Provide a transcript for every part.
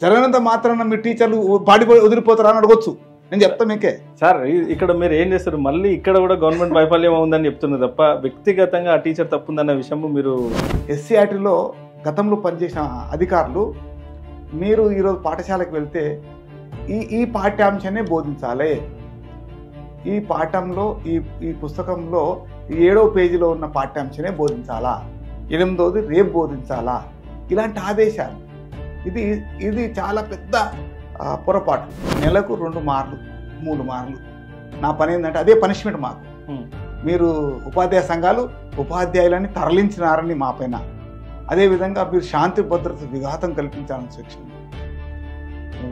జరగనంత మాత్రాన మీ టీచర్లు పాడి వదిలిపోతారా అని అడగొచ్చు. నేను చెప్తా మీకే సార్. ఇక్కడ మీరు ఏం చేస్తారు, మళ్ళీ ఇక్కడ కూడా గవర్నమెంట్ వైఫల్యం ఉందని చెప్తున్నారు తప్ప వ్యక్తిగతంగా ఆ టీచర్ తప్పుందన్న విషయం మీరు ఎస్సీఆర్టీలో గతంలో పనిచేసిన అధికారులు మీరు ఈరోజు పాఠశాలకు వెళ్తే ఈ పాఠ్యాంశాన్ని బోధించాలి, ఈ పాఠంలో ఈ పుస్తకంలో 7వ పేజీలో ఉన్న పాఠ్యాంశాన్ని బోధించాలా, 8వది రేపు బోధించాలా, ఇలాంటి ఆదేశాలు. ఇది చాలా పెద్ద పొరపాటు. నెలకు 2 మార్లు 3 మార్లు నా పని ఏంటంటే అదే పనిష్మెంట్ మాకు. మీరు ఉపాధ్యాయ సంఘాలు ఉపాధ్యాయులని తరలించినారని మా పైన, అదేవిధంగా మీరు శాంతి భద్రత విఘాతం కల్పించాలని సెక్షన్,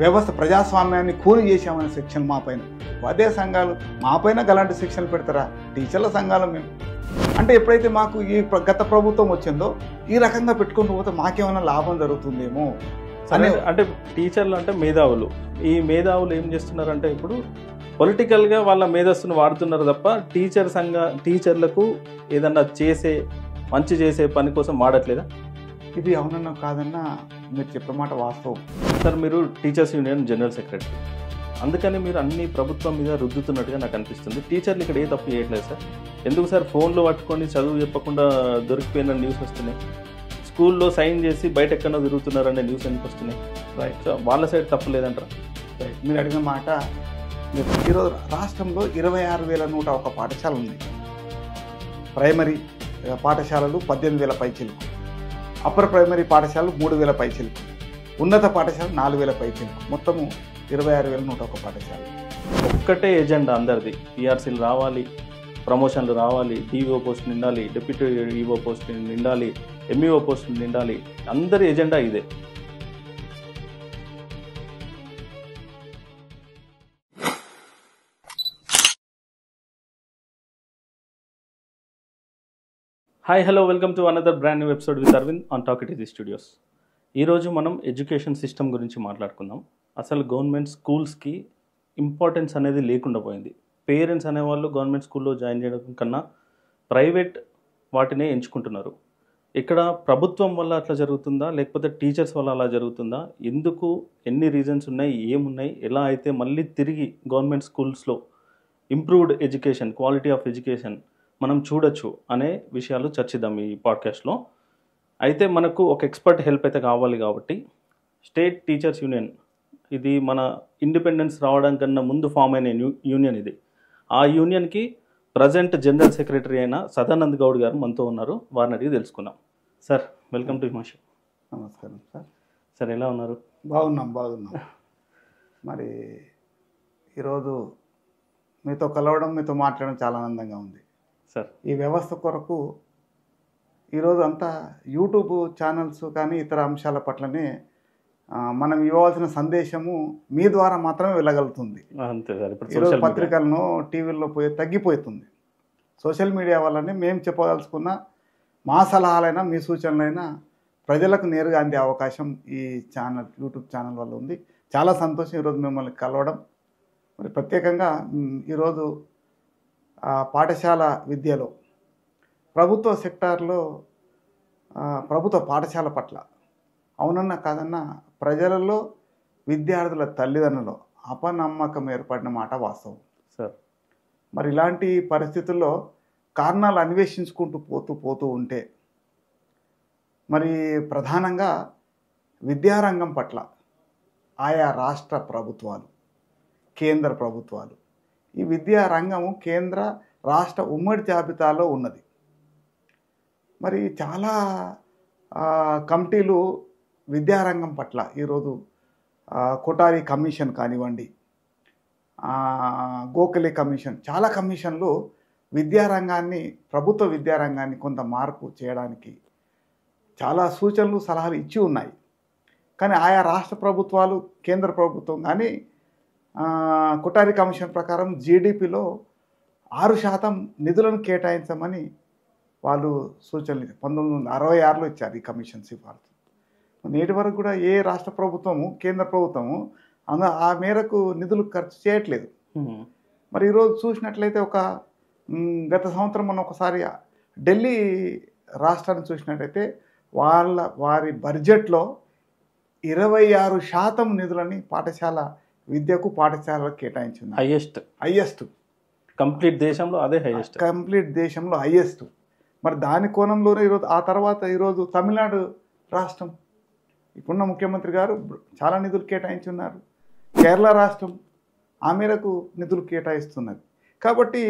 వ్యవస్థ ప్రజాస్వామ్యాన్ని కూని చేశామనే సెక్షన్ మా పైన. ఉపాధ్యాయ సంఘాలు మా పైన గలాంటి శిక్షలు పెడతారా? టీచర్ల సంఘాలు మేము అంటే ఎప్పుడైతే మాకు ఈ గత ప్రభుత్వం వచ్చిందో ఈ రకంగా పెట్టుకుంటూ పోతే మాకేమైనా లాభం జరుగుతుందేమో అని. అంటే టీచర్లు అంటే మేధావులు, ఈ మేధావులు ఏం చేస్తున్నారంటే ఇప్పుడు పొలిటికల్గా వాళ్ళ మేధస్సును వాడుతున్నారు తప్ప టీచర్లకు ఏదన్నా మంచి చేసే పని కోసం వాడట్లేదా? ఇది అవునన్నా కాదన్నా మీరు చెప్పే మాట వాస్తవం సార్. మీరు టీచర్స్ యూనియన్ జనరల్ సెక్రటరీ, అందుకని మీరు అన్ని ప్రభుత్వం మీద రుద్దుతున్నట్టుగా నాకు అనిపిస్తుంది. టీచర్లు ఇక్కడ ఏ తప్పు చేయట్లేదు సార్. ఎందుకు సార్ ఫోన్లో పట్టుకొని చదువు చెప్పకుండా దొరికిపోయిన న్యూస్ వస్తున్నాయి, స్కూల్లో సైన్ చేసి బయట ఎక్కడో తిరుగుతున్నారనే న్యూస్ ఎందుకు వస్తున్నాయి? రైట్. సో వాళ్ళ సైడ్ తప్పు లేదంటారా? రైట్. మీరు అడిగిన మాట, ఈరోజు రాష్ట్రంలో 26,101 పాఠశాలలు ఉన్నాయి. ప్రైమరీ పాఠశాలలు 18,000 పైచిలకు, అప్పర్ ప్రైమరీ పాఠశాలలు 3,000 పైచిలకు, ఉన్నత పాఠశాలలు 4,000 పైచిలకు, మొత్తము 26,101 పాఠశాలలు. ఒక్కటే ఎజెండా అందరిది, పిఆర్సీలు రావాలి, ప్రమోషన్లు రావాలి, డిఓ పోస్టులు నిండాలి, డిప్యూటీ ఈఓ పోస్టులు నిండాలి, ఎంఈఓ పోస్టులు నిండాలి, అందరి ఎజెండా ఇదే. Hi, hello, welcome to another brand new episode with Aravind on talk it easy studios. ఈరోజు మనం ఎడ్యుకేషన్ సిస్టమ్ గురించి మాట్లాడుకుందాం. అసలు గవర్నమెంట్ స్కూల్స్కి ఇంపార్టెన్స్ అనేది లేకుండా పోయింది. పేరెంట్స్ అనేవాళ్ళు గవర్నమెంట్ స్కూల్లో జాయిన్ చేయడం కన్నా ప్రైవేట్ వాటినే ఎంచుకుంటున్నారు. ఇక్కడ ప్రభుత్వం వల్ల అట్లా జరుగుతుందా, లేకపోతే టీచర్స్ వల్ల అలా జరుగుతుందా, ఎందుకు, ఎన్ని రీజన్స్ ఉన్నాయి, ఏమున్నాయి, ఎలా అయితే మళ్ళీ తిరిగి గవర్నమెంట్ స్కూల్స్లో improved education, quality of education మనం చూడొచ్చు అనే విషయాలు చర్చిద్దాం ఈ పాడ్కాస్ట్లో. అయితే మనకు ఒక ఎక్స్పర్ట్ హెల్ప్ అయితే కావాలి కాబట్టి స్టేట్ టీచర్స్ యూనియన్, ఇది మన ఇండిపెండెన్స్ రావడం కన్నా ముందు ఫామ్ అయిన యూనియన్ ఇది. ఆ యూనియన్కి ప్రజెంట్ జనరల్ సెక్రటరీ అయిన సదానంద్ గౌడ్ గారు మనతో ఉన్నారు. వారిని అడిగి తెలుసుకుందాం. Sir, welcome to my show. నమస్కారం సార్. సార్, ఎలా ఉన్నారు? బాగున్నాం. మరి ఈరోజు మీతో కలవడం, మీతో మాట్లాడడం చాలా ఆనందంగా ఉంది సార్. ఈ వ్యవస్థ కొరకు ఈరోజు అంతా యూట్యూబ్ ఛానల్స్ కానీ ఇతర అంశాల పట్లనే మనం ఇవ్వాల్సిన సందేశము మీ ద్వారా మాత్రమే వెళ్ళగలుగుతుంది. అంతే సార్. ఈరోజు పత్రికలను టీవీల్లో తగ్గిపోతుంది. సోషల్ మీడియా వల్లనే మేము చెప్పదలుచుకున్న మా సలహాలైనా మీ సూచనలైనా ప్రజలకు నేరుగా అందే అవకాశం ఈ యూట్యూబ్ ఛానల్ వల్ల ఉంది. చాలా సంతోషం ఈరోజు మిమ్మల్ని కలవడం. మరి ప్రత్యేకంగా ఈరోజు పాఠశాల విద్యలో ప్రభుత్వ సెక్టార్లో ప్రభుత్వ పాఠశాల పట్ల అవునన్నా కాదన్నా ప్రజలలో, విద్యార్థుల తల్లిదండ్రులలో అపనమ్మకం ఏర్పడిన మాట వాస్తవం సార్. మరి ఇలాంటి పరిస్థితుల్లో కారణాలు అన్వేషించుకుంటూ పోతూ ఉంటే మరి ప్రధానంగా విద్యారంగం పట్ల ఆయా రాష్ట్ర ప్రభుత్వాలు, కేంద్ర ప్రభుత్వాలు, ఈ విద్యా రంగము కేంద్ర రాష్ట్ర ఉమ్మడి జాబితాలో ఉన్నది. మరి చాలా కమిటీలు విద్యారంగం పట్ల ఈరోజు కొఠారి కమిషన్ కానివ్వండి, గోఖలే కమిషన్, చాలా కమిషన్లు విద్యారంగాన్ని, ప్రభుత్వ విద్యారంగాన్ని కొంత మార్పు చేయడానికి చాలా సూచనలు, సలహాలు ఇచ్చి ఉన్నాయి. కానీ ఆయా రాష్ట్ర ప్రభుత్వాలు, కేంద్ర ప్రభుత్వం కానీ కొఠారి కమిషన్ ప్రకారం జీడిపిలో 6% నిధులను కేటాయించమని వాళ్ళు సూచనలు 1966లో ఇచ్చారు ఈ కమిషన్ సిఫార్సు. నేటి వరకు కూడా ఏ రాష్ట్ర ప్రభుత్వము, కేంద్ర ప్రభుత్వము ఆ మేరకు నిధులు ఖర్చు చేయట్లేదు. మరి ఈరోజు చూసినట్లయితే గత సంవత్సరం మనం ఒకసారి ఢిల్లీ రాష్ట్రాన్ని చూసినట్లయితే వారి బడ్జెట్లో 26% నిధులని పాఠశాల విద్యకు పాఠశాలకు కేటాయించింది. హైయెస్ట్ కంప్లీట్ దేశంలో అదే హైయెస్ట్. కంప్లీట్ దేశంలో హైయెస్ట్. మరి దాని కోణంలోనే ఈరోజు ఆ తర్వాత ఈరోజు తమిళనాడు రాష్ట్రం ఇప్పుడున్న ముఖ్యమంత్రి గారు చాలా నిధులు కేటాయించున్నారు. కేరళ రాష్ట్రం ఆ మేరకు నిధులు కేటాయిస్తున్నది. కాబట్టి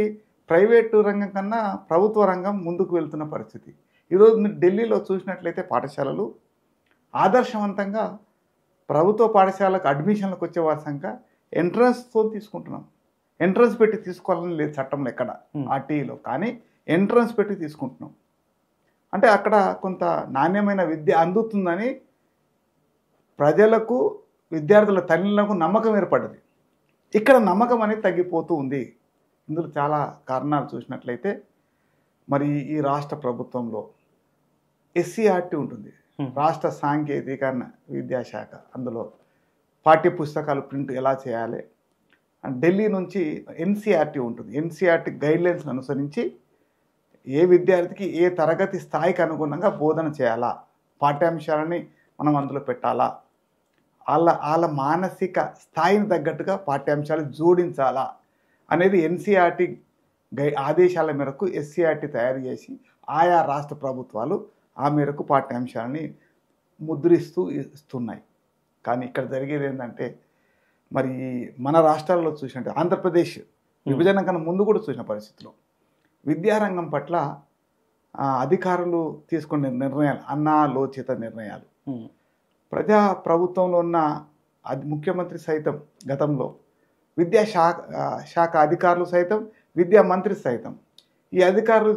ప్రైవేటు రంగం కన్నా ప్రభుత్వ రంగం ముందుకు వెళ్తున్న పరిస్థితి. ఈరోజు మీరు ఢిల్లీలో చూసినట్లయితే పాఠశాలలు ఆదర్శవంతంగా ప్రభుత్వ పాఠశాలకు అడ్మిషన్లకు వచ్చే వారి సంఖ్య ఎంట్రన్స్తో తీసుకుంటున్నాం. ఎంట్రన్స్ పెట్టి తీసుకోవాలని లేదు చట్టంలో ఎక్కడ ఆర్టీఈలో, కానీ ఎంట్రన్స్ పెట్టి తీసుకుంటున్నాం. అంటే అక్కడ కొంత నాణ్యమైన విద్య అందుతుందని ప్రజలకు, విద్యార్థుల తల్లిదండ్రులకు నమ్మకం ఏర్పడ్డది. ఇక్కడ నమ్మకం అనేది తగ్గిపోతూ ఉంది. ఇందులో చాలా కారణాలు చూసినట్లయితే మరి ఈ రాష్ట్ర ప్రభుత్వంలో ఎస్సీఆర్టీ ఉంటుంది, రాష్ట్ర సాంకేతికరణ విద్యాశాఖ. అందులో పాఠ్య పుస్తకాలు ప్రింట్ ఎలా చేయాలి, ఢిల్లీ నుంచి ఎన్సీఆర్టీ ఉంటుంది. ఎన్సీఆర్టీ గైడ్లైన్స్ని అనుసరించి ఏ విద్యార్థికి ఏ తరగతి స్థాయికి అనుగుణంగా బోధన చేయాలా, పాఠ్యాంశాలని మనం అందులో పెట్టాలా, వాళ్ళ మానసిక స్థాయిని తగ్గట్టుగా పాఠ్యాంశాలు జోడించాలా అనేది ఎన్సీఆర్టీ ఆదేశాల మేరకు ఎస్సీఆర్టీ తయారు చేసి ఆయా రాష్ట్ర ప్రభుత్వాలు ఆ మేరకు పాఠ్యాంశాలని ముద్రిస్తూ ఇస్తున్నాయి. కానీ ఇక్కడ జరిగేది ఏంటంటే మరి మన రాష్ట్రాల్లో చూసినట్టు ఆంధ్రప్రదేశ్ విభజన కన్నా ముందు కూడా చూసిన పరిస్థితుల్లో విద్యారంగం పట్ల అధికారులు తీసుకునే నిర్ణయాలు అనాలోచిత నిర్ణయాలు. ప్రజా ప్రభుత్వంలో ఉన్న ముఖ్యమంత్రి సైతం గతంలో శాఖ అధికారులు సైతం, విద్యా మంత్రి సైతం ఈ అధికారులు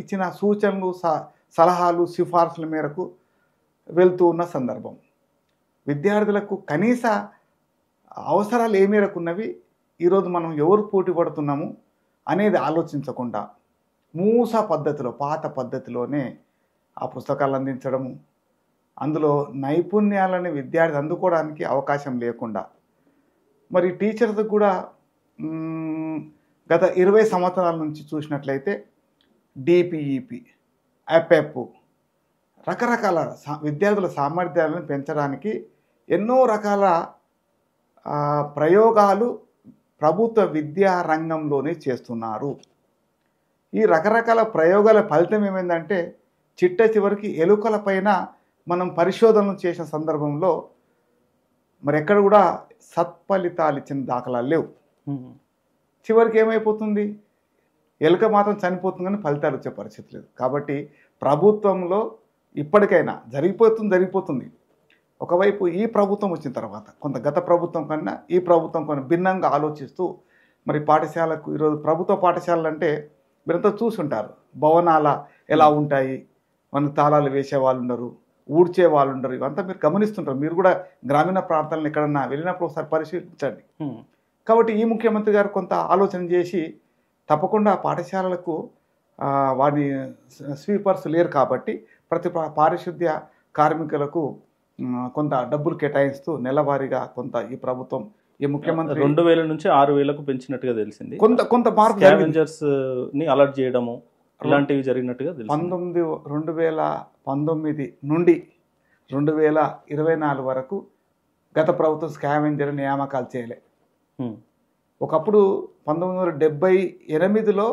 ఇచ్చిన సూచనలు, సలహాలు, సిఫార్సుల మేరకు వెళ్తూ ఉన్న సందర్భం. విద్యార్థులకు కనీస అవసరాలు ఏ మేరకు ఉన్నవి, ఈరోజు మనం ఎవరు పోటీ పడుతున్నాము అనేది ఆలోచించకుండా మూస పద్ధతిలో, పాత పద్ధతిలోనే ఆ పుస్తకాలు అందించడము, అందులో నైపుణ్యాలని విద్యార్థి అందుకోవడానికి అవకాశం లేకుండా మరి టీచర్స్ కూడా గత 20 సంవత్సరాల నుంచి చూసినట్లయితే డిపిఈపి, అపెప్ రకరకాల విద్యార్థుల సామర్థ్యాలను పెంచడానికి ఎన్నో రకాల ప్రయోగాలు ప్రభుత్వ విద్యా రంగంలోనే చేస్తున్నారు. ఈ రకరకాల ప్రయోగాల ఫలితం ఏమైందంటే చిట్ట చివరికి ఎలుకల పైన మనం పరిశోధనలు చేసిన సందర్భంలో మరి ఎక్కడ కూడా సత్ఫలితాలు ఇచ్చిన దాఖలాలు లేవు. చివరికి ఏమైపోతుంది, ఎలుక మాత్రం చనిపోతుంది కానీ ఫలితాలు వచ్చే పరిస్థితి లేదు. కాబట్టి ప్రభుత్వంలో ఇప్పటికైనా జరిగిపోతుంది. ఒకవైపు ఈ ప్రభుత్వం వచ్చిన తర్వాత కొంత గత ప్రభుత్వం కన్నా ఈ ప్రభుత్వం కొన్ని భిన్నంగా ఆలోచిస్తూ మరి పాఠశాలకు ఈరోజు ప్రభుత్వ పాఠశాలలు అంటే మీరంతా చూసుంటారు, భవనాల ఎలా ఉంటాయి, మన తాళాలు వేసే వాళ్ళు ఉండరు, ఊడ్చే వాళ్ళు ఉండరు, ఇవంతా మీరు గమనిస్తుంటారు. మీరు కూడా గ్రామీణ ప్రాంతాలను ఎక్కడన్నా వెళ్ళినప్పుడు ఒకసారి పరిశీలించండి. కాబట్టి ఈ ముఖ్యమంత్రి గారు కొంత ఆలోచన చేసి తప్పకుండా పాఠశాలలకు వారి స్వీపర్స్ లేరు కాబట్టి ప్రతి పారిశుద్ధ్య కార్మికులకు కొంత డబ్బులు కేటాయిస్తూ నెలవారీగా కొంత ఈ ప్రభుత్వం ఈ ముఖ్యమంత్రి 2000 నుంచి 6000కు పెంచినట్టుగా తెలిసింది. కొంత మార్పు ని అలర్ట్ చేయడము ఇలాంటివి జరిగినట్టుగా తెలిసింది. 2019 నుండి 2024 వరకు గత ప్రభుత్వం స్కావెంజర్ నియామకాలు చేయలే. ఒకప్పుడు 1978లో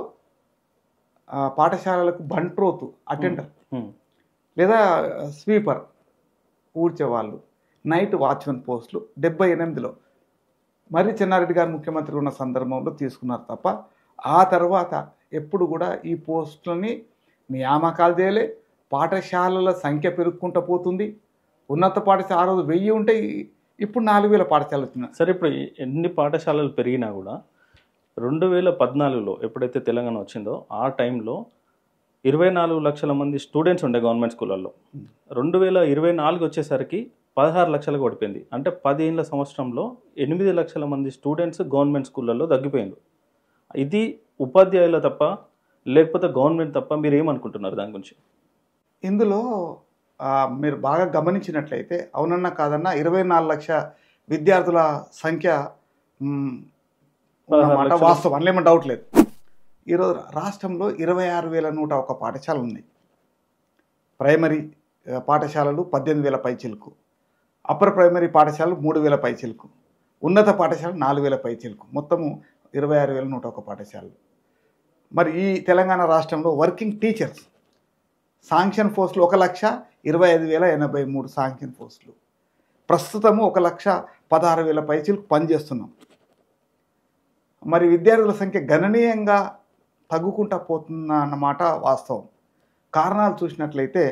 పాఠశాలలకు బంట్రోతు అటెండర్ లేదా స్వీపర్ ఊడ్చేవాళ్ళు, నైట్ వాచ్మెన్ పోస్టులు 78లో మరి చెన్నారెడ్డి గారు ముఖ్యమంత్రి ఉన్న సందర్భంలో తీసుకున్నారు తప్ప ఆ తర్వాత ఎప్పుడు కూడా ఈ పోస్టులని నియామకాలు చేయలే. పాఠశాలల సంఖ్య పెరుగుకుంటూ పోతుంది. ఉన్నత పాఠశాల ఆ రోజు 1000 ఉంటే ఇప్పుడు 4000 పాఠశాలలు వచ్చినాయి. సరే, ఇప్పుడు ఎన్ని పాఠశాలలు పెరిగినా కూడా 2014లో ఎప్పుడైతే తెలంగాణ వచ్చిందో ఆ టైంలో 24 లక్షల మంది స్టూడెంట్స్ ఉండే గవర్నమెంట్ స్కూళ్ళల్లో. 2024 వచ్చేసరికి 16 లక్షలకు పడిపోయింది. అంటే 10 సంవత్సరంలో 8 లక్షల మంది స్టూడెంట్స్ గవర్నమెంట్ స్కూళ్ళల్లో తగ్గిపోయింది. ఇది ఉపాధ్యాయుల తప్ప లేకపోతే గవర్నమెంట్ తప్ప మీరు ఏమనుకుంటున్నారు దాని గురించి? ఇందులో మీరు బాగా గమనించినట్లయితే అవునన్నా కాదన్నా 24 లక్షల విద్యార్థుల సంఖ్య వాస్తవం, అందులో డౌట్ లేదు. ఈరోజు రాష్ట్రంలో 26,101 పాఠశాలలు ఉన్నాయి. ప్రైమరీ పాఠశాలలు 18,000 పైచిలకు, అప్పర్ ప్రైమరీ పాఠశాలలు 3,000 పైచిలకు, ఉన్నత పాఠశాల 4,000 పైచిలకు, మొత్తము 26,101 పాఠశాలలు. మరి ఈ తెలంగాణ రాష్ట్రంలో వర్కింగ్ టీచర్స్ శాంక్షన్ పోస్టులు 1,25,083 శాంక్షన్ పోస్టులు. ప్రస్తుతము 1,16,000 పైచిలకు పనిచేస్తున్నాం. మరి విద్యార్థుల సంఖ్య గణనీయంగా తగ్గుకుంటా పోతున్న అన్నమాట వాస్తవం. కారణాలు చూసినట్లయితే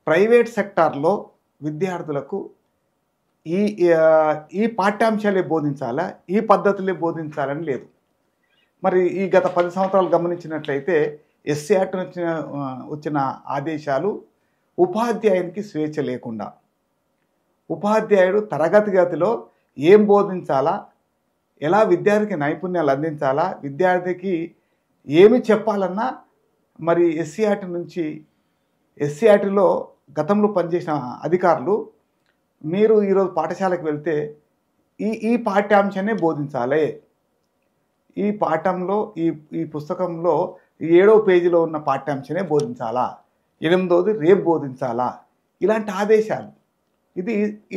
ప్రైవేట్ సెక్టార్లో విద్యార్థులకు ఈ పాఠ్యాంశాలే బోధించాలా, ఈ పద్ధతులే బోధించాలని లేదు. మరి ఈ గత 10 సంవత్సరాలు గమనించినట్లయితే ఎస్సీఆర్టీ వచ్చిన ఆదేశాలు ఉపాధ్యాయునికి స్వేచ్ఛ లేకుండా, ఉపాధ్యాయుడు తరగతి గదిలో ఏం బోధించాలా, ఎలా విద్యార్థికి నైపుణ్యాలు అందించాలా, విద్యార్థికి ఏమి చెప్పాలన్నా మరి ఎస్సీఆర్టీలో గతంలో పనిచేసిన అధికారులు మీరు ఈరోజు పాఠశాలకు వెళ్తే ఈ పాఠ్యాంశాన్ని బోధించాలి, ఈ పాఠంలో ఈ పుస్తకంలో 7వ పేజీలో ఉన్న పాఠ్యాంశాన్ని బోధించాలా, 8వది రేపు బోధించాలా, ఇలాంటి ఆదేశాలు.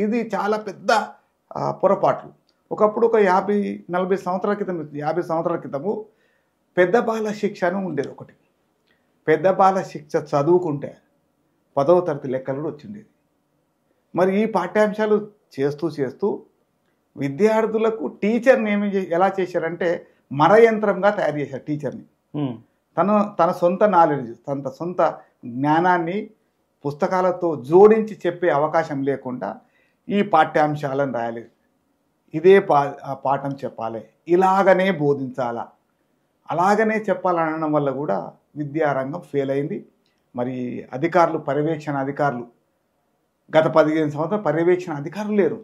ఇది చాలా పెద్ద పొరపాట్లు. ఒకప్పుడు ఒక 50-40 సంవత్సరాల క్రితం, 50 సంవత్సరాల క్రితము పెద్ద బాల శిక్ష అని ఉండేది ఒకటి. పెద్ద బాల శిక్ష చదువుకుంటే 10వ తరగతి లెక్కలు కూడా వచ్చిండేది. మరి ఈ పాఠ్యాంశాలు చేస్తూ విద్యార్థులకు టీచర్ని ఎలా చేశారంటే మరయంత్రంగా తయారు చేశారు టీచర్ని. తన సొంత నాలెడ్జ్, తన సొంత జ్ఞానాన్ని పుస్తకాలతో జోడించి చెప్పే అవకాశం లేకుండా ఈ పాఠ్యాంశాలను రాయాలి, ఇదే పాఠం చెప్పాలి, ఇలాగనే బోధించాలా, అలాగనే చెప్పాలనడం వల్ల కూడా విద్యారంగం ఫెయిల్ అయింది. మరి అధికారులు, పర్యవేక్షణ అధికారులు, గత 15 సంవత్సరాలు పర్యవేక్షణ అధికారులు లేరు.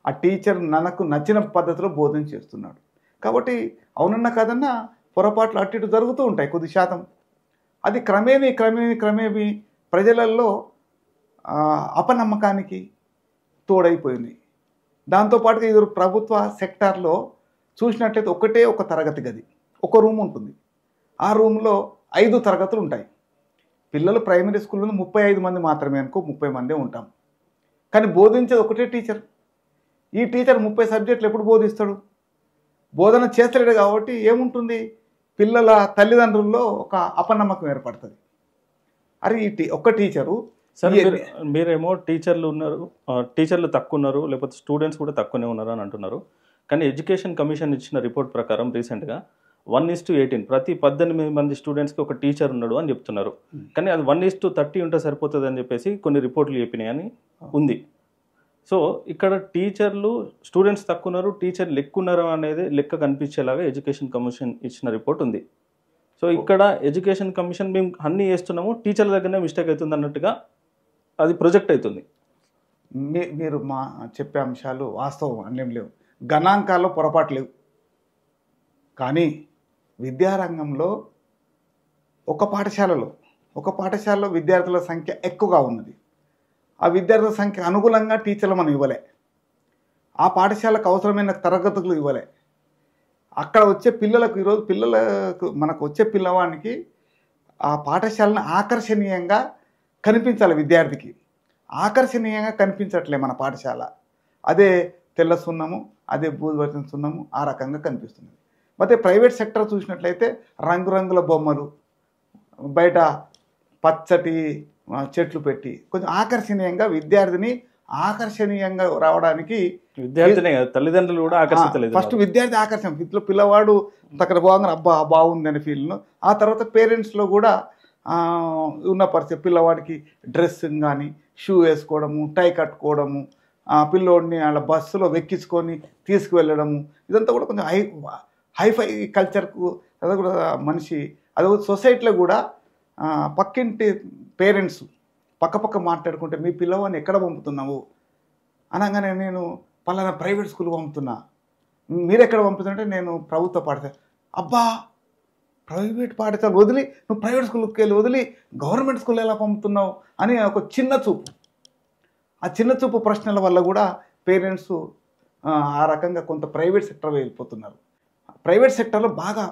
ఆ టీచర్ నాకు నచ్చిన పద్ధతిలో బోధన చేస్తున్నాడు. కాబట్టి అవునన్నా కాదన్నా పొరపాట్లు అటు ఇటు జరుగుతూ ఉంటాయి కొద్ది శాతం. అది క్రమేమీ ప్రజలలో అపనమ్మకానికి తోడైపోయింది. దాంతోపాటుగా ఇది ప్రభుత్వ సెక్టార్లో చూసినట్లయితే ఒక తరగతి గది, ఒక రూమ్ ఉంటుంది. ఆ రూమ్లో 5 తరగతులు ఉంటాయి. పిల్లలు ప్రైమరీ స్కూల్లో 35 మంది మాత్రమే అనుకో, 30 మందే ఉంటాం. కానీ బోధించేది ఒకటే టీచర్. ఈ టీచర్ 30 సబ్జెక్టులు ఎప్పుడు బోధిస్తాడు? బోధన చేస్తలేడు. కాబట్టి ఏముంటుంది, పిల్లల తల్లిదండ్రుల్లో ఒక అపనమ్మకం ఏర్పడుతుంది. అరే ఒక్క టీచరు మీరేమో టీచర్లు తక్కువ ఉన్నారు, లేకపోతే స్టూడెంట్స్ కూడా తక్కువనే ఉన్నారు అని అంటున్నారు. కానీ ఎడ్యుకేషన్ కమిషన్ ఇచ్చిన రిపోర్ట్ ప్రకారం రీసెంట్గా 1:18 ప్రతి 18 మంది స్టూడెంట్స్కి ఒక టీచర్ ఉన్నాడు అని చెప్తున్నారు. కానీ అది 1:30 ఉంటే సరిపోతుంది అని చెప్పేసి కొన్ని రిపోర్ట్లు చెప్పినాయని ఉంది. సో ఇక్కడ టీచర్లు, స్టూడెంట్స్ తక్కువ ఉన్నారు, టీచర్లు ఎక్కువ ఉన్నారు అనేది లెక్క కనిపించేలాగా ఎడ్యుకేషన్ కమిషన్ ఇచ్చిన రిపోర్ట్ ఉంది. సో ఇక్కడ ఎడ్యుకేషన్ కమిషన్ మేము అన్నీ చేస్తున్నాము, టీచర్ల దగ్గరనే మిస్టేక్ అవుతుంది అన్నట్టుగా అది ప్రొజెక్ట్ అవుతుంది. మీరు చెప్పే అంశాలు వాస్తవం అన్నేం లేవు, గణాంకాల్లో పొరపాటు లేవు. కానీ విద్యారంగంలో ఒక పాఠశాలలో విద్యార్థుల సంఖ్య ఎక్కువగా ఉన్నది. ఆ విద్యార్థుల సంఖ్య అనుగుణంగా టీచర్లు మనం ఇవ్వలే, ఆ పాఠశాలకు అవసరమైన తరగతులు ఇవ్వలే. అక్కడ వచ్చే పిల్లలకు, ఈరోజు మనకు వచ్చే పిల్లవానికి ఆ పాఠశాలను ఆకర్షణీయంగా కనిపించాలి. విద్యార్థికి ఆకర్షణీయంగా కనిపించట్లే మన పాఠశాల. అదే తెల్ల సున్నము, అదే బూజుపట్టిన సున్నము, ఆ రకంగా కనిపిస్తుంది. అయితే ప్రైవేట్ సెక్టర్ చూసినట్లయితే రంగురంగుల బొమ్మలు, బయట పచ్చటి చెట్లు పెట్టి కొంచెం ఆకర్షణీయంగా విద్యార్థిని ఆకర్షణీయంగా రావడానికి తల్లిదండ్రులు కూడా ఆకర్షించలేదు. ఫస్ట్ విద్యార్థి ఆకర్షణ, ఇంట్లో పిల్లవాడు అక్కడ బాగుంది, అబ్బా బాగుంది అనే ఫీల్ను. ఆ తర్వాత పేరెంట్స్లో కూడా ఉన్న పరిస్థితి, పిల్లవాడికి డ్రెస్సింగ్ కానీ, షూ వేసుకోవడము, టై కట్టుకోవడము, పిల్లోడిని వాళ్ళ బస్సులో వెక్కించుకొని తీసుకువెళ్ళడము, ఇదంతా కూడా కొంచెం హైఫై కల్చర్కు అది కూడా మనిషి. అది సొసైటీలో కూడా పక్కింటి పేరెంట్స్ పక్క మాట్లాడుకుంటే మీ పిల్లవాడిని ఎక్కడ పంపుతున్నావు అనగానే నేను పలానా ప్రైవేట్ స్కూల్ పంపుతున్నా, మీరు ఎక్కడ పంపుతుంటే నేను ప్రభుత్వ పాఠశాల. అబ్బా, ప్రైవేట్ పాఠశాల వదిలి నువ్వు ప్రైవేట్ స్కూల్కి వెళ్ళి వదిలి గవర్నమెంట్ స్కూల్ ఎలా పంపుతున్నావు అని ఒక చిన్న చూపు, ఆ చిన్న చూపు ప్రశ్నల వల్ల కూడా పేరెంట్స్ ఆ రకంగా కొంత ప్రైవేట్ సెక్టర్ వెళ్ళిపోతున్నారు. ప్రైవేట్ సెక్టర్లో బాగా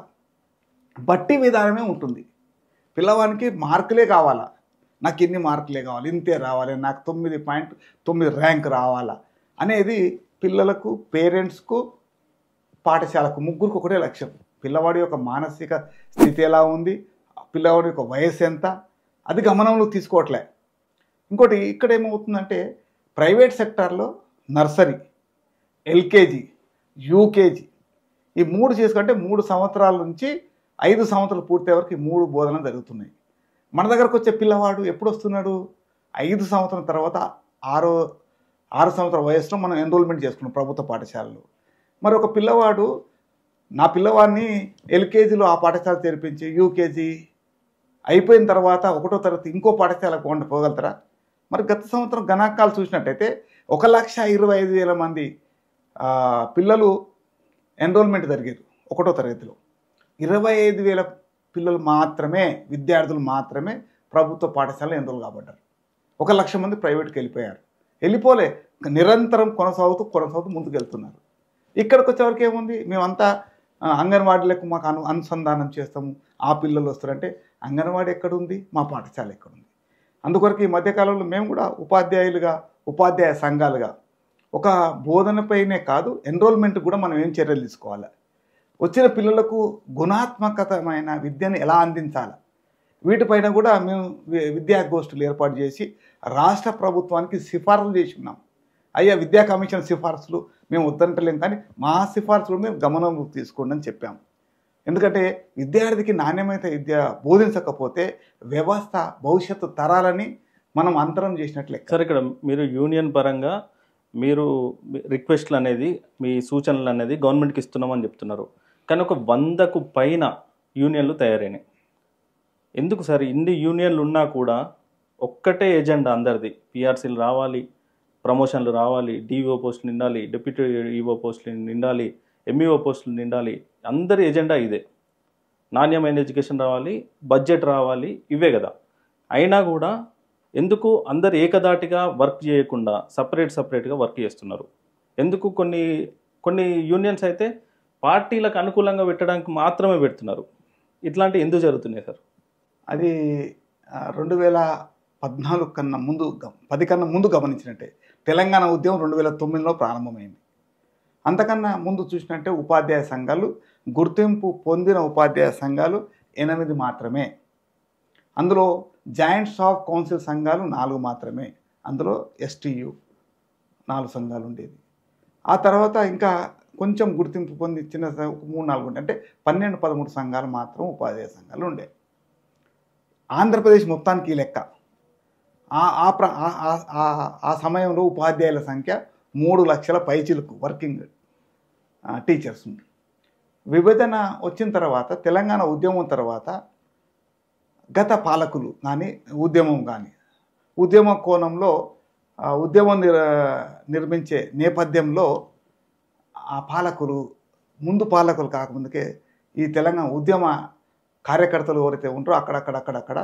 బట్టి విధానమే ఉంటుంది. పిల్లవానికి మార్కులే కావాలా, నాకు ఇన్ని మార్కులే కావాలి, ఇంతే రావాలి, నాకు 9.9 ర్యాంక్ రావాలా అనేది పిల్లలకు, పేరెంట్స్కు, పాఠశాలకు ముగ్గురికి ఒకటే లక్ష్యం. పిల్లవాడి యొక్క మానసిక స్థితి ఎలా ఉంది, పిల్లవాడి యొక్క వయసు ఎంత, అది గమనంలో తీసుకోవట్లే. ఇంకోటి ఇక్కడ ఏమవుతుందంటే ప్రైవేట్ సెక్టార్లో నర్సరీ, ఎల్కేజీ, యూకేజీ ఈ 3 చేసుకుంటే 3 సంవత్సరాల నుంచి 5 సంవత్సరాలు పూర్తయ్యే వరకు ఈ 3 బోధనలు జరుగుతున్నాయి. మన దగ్గరకు వచ్చే పిల్లవాడు ఎప్పుడు వస్తున్నాడు? 5 సంవత్సరం తర్వాత 6 సంవత్సరాల వయసులో మనం ఎన్రోల్మెంట్ చేసుకున్నాం ప్రభుత్వ పాఠశాలలో. మరి ఒక పిల్లవాడు, నా పిల్లవాడిని ఎల్కేజీలో ఆ పాఠశాల చేర్పించి యూకేజీ అయిపోయిన తర్వాత 1వ తరగతి ఇంకో పాఠశాలకు పోగలుగుతారా? మరి గత సంవత్సరం గణాంకాలు చూసినట్టయితే 1,25,000 మంది పిల్లలు ఎన్రోల్మెంట్ జరిగారు 1వ తరగతిలో. 25,000 పిల్లలు మాత్రమే, విద్యార్థులు మాత్రమే ప్రభుత్వ పాఠశాలలో ఎన్రోల్ కాబడ్డారు. 1,00,000 మంది ప్రైవేట్కి వెళ్ళిపోలే, నిరంతరం కొనసాగుతూ ముందుకు వెళ్తున్నారు. ఇక్కడికి వచ్చేవరకు ఏముంది? మేమంతా అంగన్వాడీలకు మాకు అనుసంధానం చేస్తాము, ఆ పిల్లలు వస్తారంటే అంగన్వాడీ ఎక్కడుంది, మా పాఠశాల ఎక్కడుంది? అందుకొరకు ఈ మధ్యకాలంలో మేము కూడా ఉపాధ్యాయ సంఘాలుగా ఒక బోధనపైనే కాదు, ఎన్రోల్మెంట్ కూడా మనం ఏం చర్యలు తీసుకోవాలి, వచ్చిన పిల్లలకు గుణాత్మకమైన విద్యను ఎలా అందించాలి, వీటిపైన కూడా మేము విద్యాగోష్ఠులు ఏర్పాటు చేసి రాష్ట్ర ప్రభుత్వానికి సిఫార్సులు చేసి ఉన్నాం. అయ్యా, విద్యా కమిషన్ సిఫార్సులు మేము వద్దంటలేం, కానీ మా సిఫార్సులు మేము గమనంలోకి తీసుకోండి అని చెప్పాము. ఎందుకంటే విద్యార్థికి నాణ్యమైన విద్య బోధించకపోతే వ్యవస్థ, భవిష్యత్తు తరాలని మనం అంతరం చేసినట్లే. సార్, ఇక్కడ మీరు యూనియన్ పరంగా మీరు రిక్వెస్ట్లు అనేది, మీ సూచనలు అనేది గవర్నమెంట్కి ఇస్తున్నామని చెప్తున్నారు, కానీ ఒక 100కు పైన యూనియన్లు తయారైనాయి. ఎందుకు సార్ ఇన్ని యూనియన్లు ఉన్నా కూడా ఒక్కటే ఎజెండా అందరిది? పిఆర్సీలు రావాలి, ప్రమోషన్లు రావాలి, డిఓ పోస్టులు నిండాలి, డిప్యూటీ ఈఓ పోస్టులు నిండాలి, ఎంఈఓ పోస్టులు నిండాలి. అందరి ఎజెండా ఇదే. నాణ్యమైన ఎడ్యుకేషన్ రావాలి, బడ్జెట్ రావాలి, ఇవే కదా. అయినా కూడా ఎందుకు అందరు ఏకదాటిగా వర్క్ చేయకుండా సపరేట్గా వర్క్ చేస్తున్నారు? ఎందుకు కొన్ని యూనియన్స్ అయితే పార్టీలకు అనుకూలంగా పెట్టడానికి మాత్రమే పెడుతున్నారు? ఇట్లాంటివి ఎందుకు జరుగుతున్నాయి సార్? అది 2014 కన్నా ముందు, 10 కన్నా ముందు గమనించినట్టే తెలంగాణ ఉద్యమం 2009లో ప్రారంభమైంది. అంతకన్నా ముందు చూసినట్టే ఉపాధ్యాయ సంఘాలు, గుర్తింపు పొందిన ఉపాధ్యాయ సంఘాలు 8 మాత్రమే. అందులో జాయింట్ స్టాఫ్ కౌన్సిల్ సంఘాలు 4 మాత్రమే. అందులో ఎస్టీయు 4 సంఘాలు ఉండేది. ఆ తర్వాత ఇంకా కొంచెం గుర్తింపు పొంది చిన్న 3-4 ఉండే, అంటే 12-13 సంఘాలు మాత్రం ఉపాధ్యాయ సంఘాలు ఉండే. ఆంధ్రప్రదేశ్ మొత్తానికి ఈ లెక్క. ఆ సమయంలో ఉపాధ్యాయుల సంఖ్య 3 లక్షల పైచిలకు వర్కింగ్ టీచర్స్. విభజన వచ్చిన తర్వాత, తెలంగాణ ఉద్యమం తర్వాత గత పాలకులు కానీ ఉద్యమ కోణంలో ఉద్యమం నిర్మించే నేపథ్యంలో ఆ ముందు పాలకులు కాకముందుకే ఈ తెలంగాణ ఉద్యమ కార్యకర్తలు ఎవరైతే ఉంటారో అక్కడక్కడ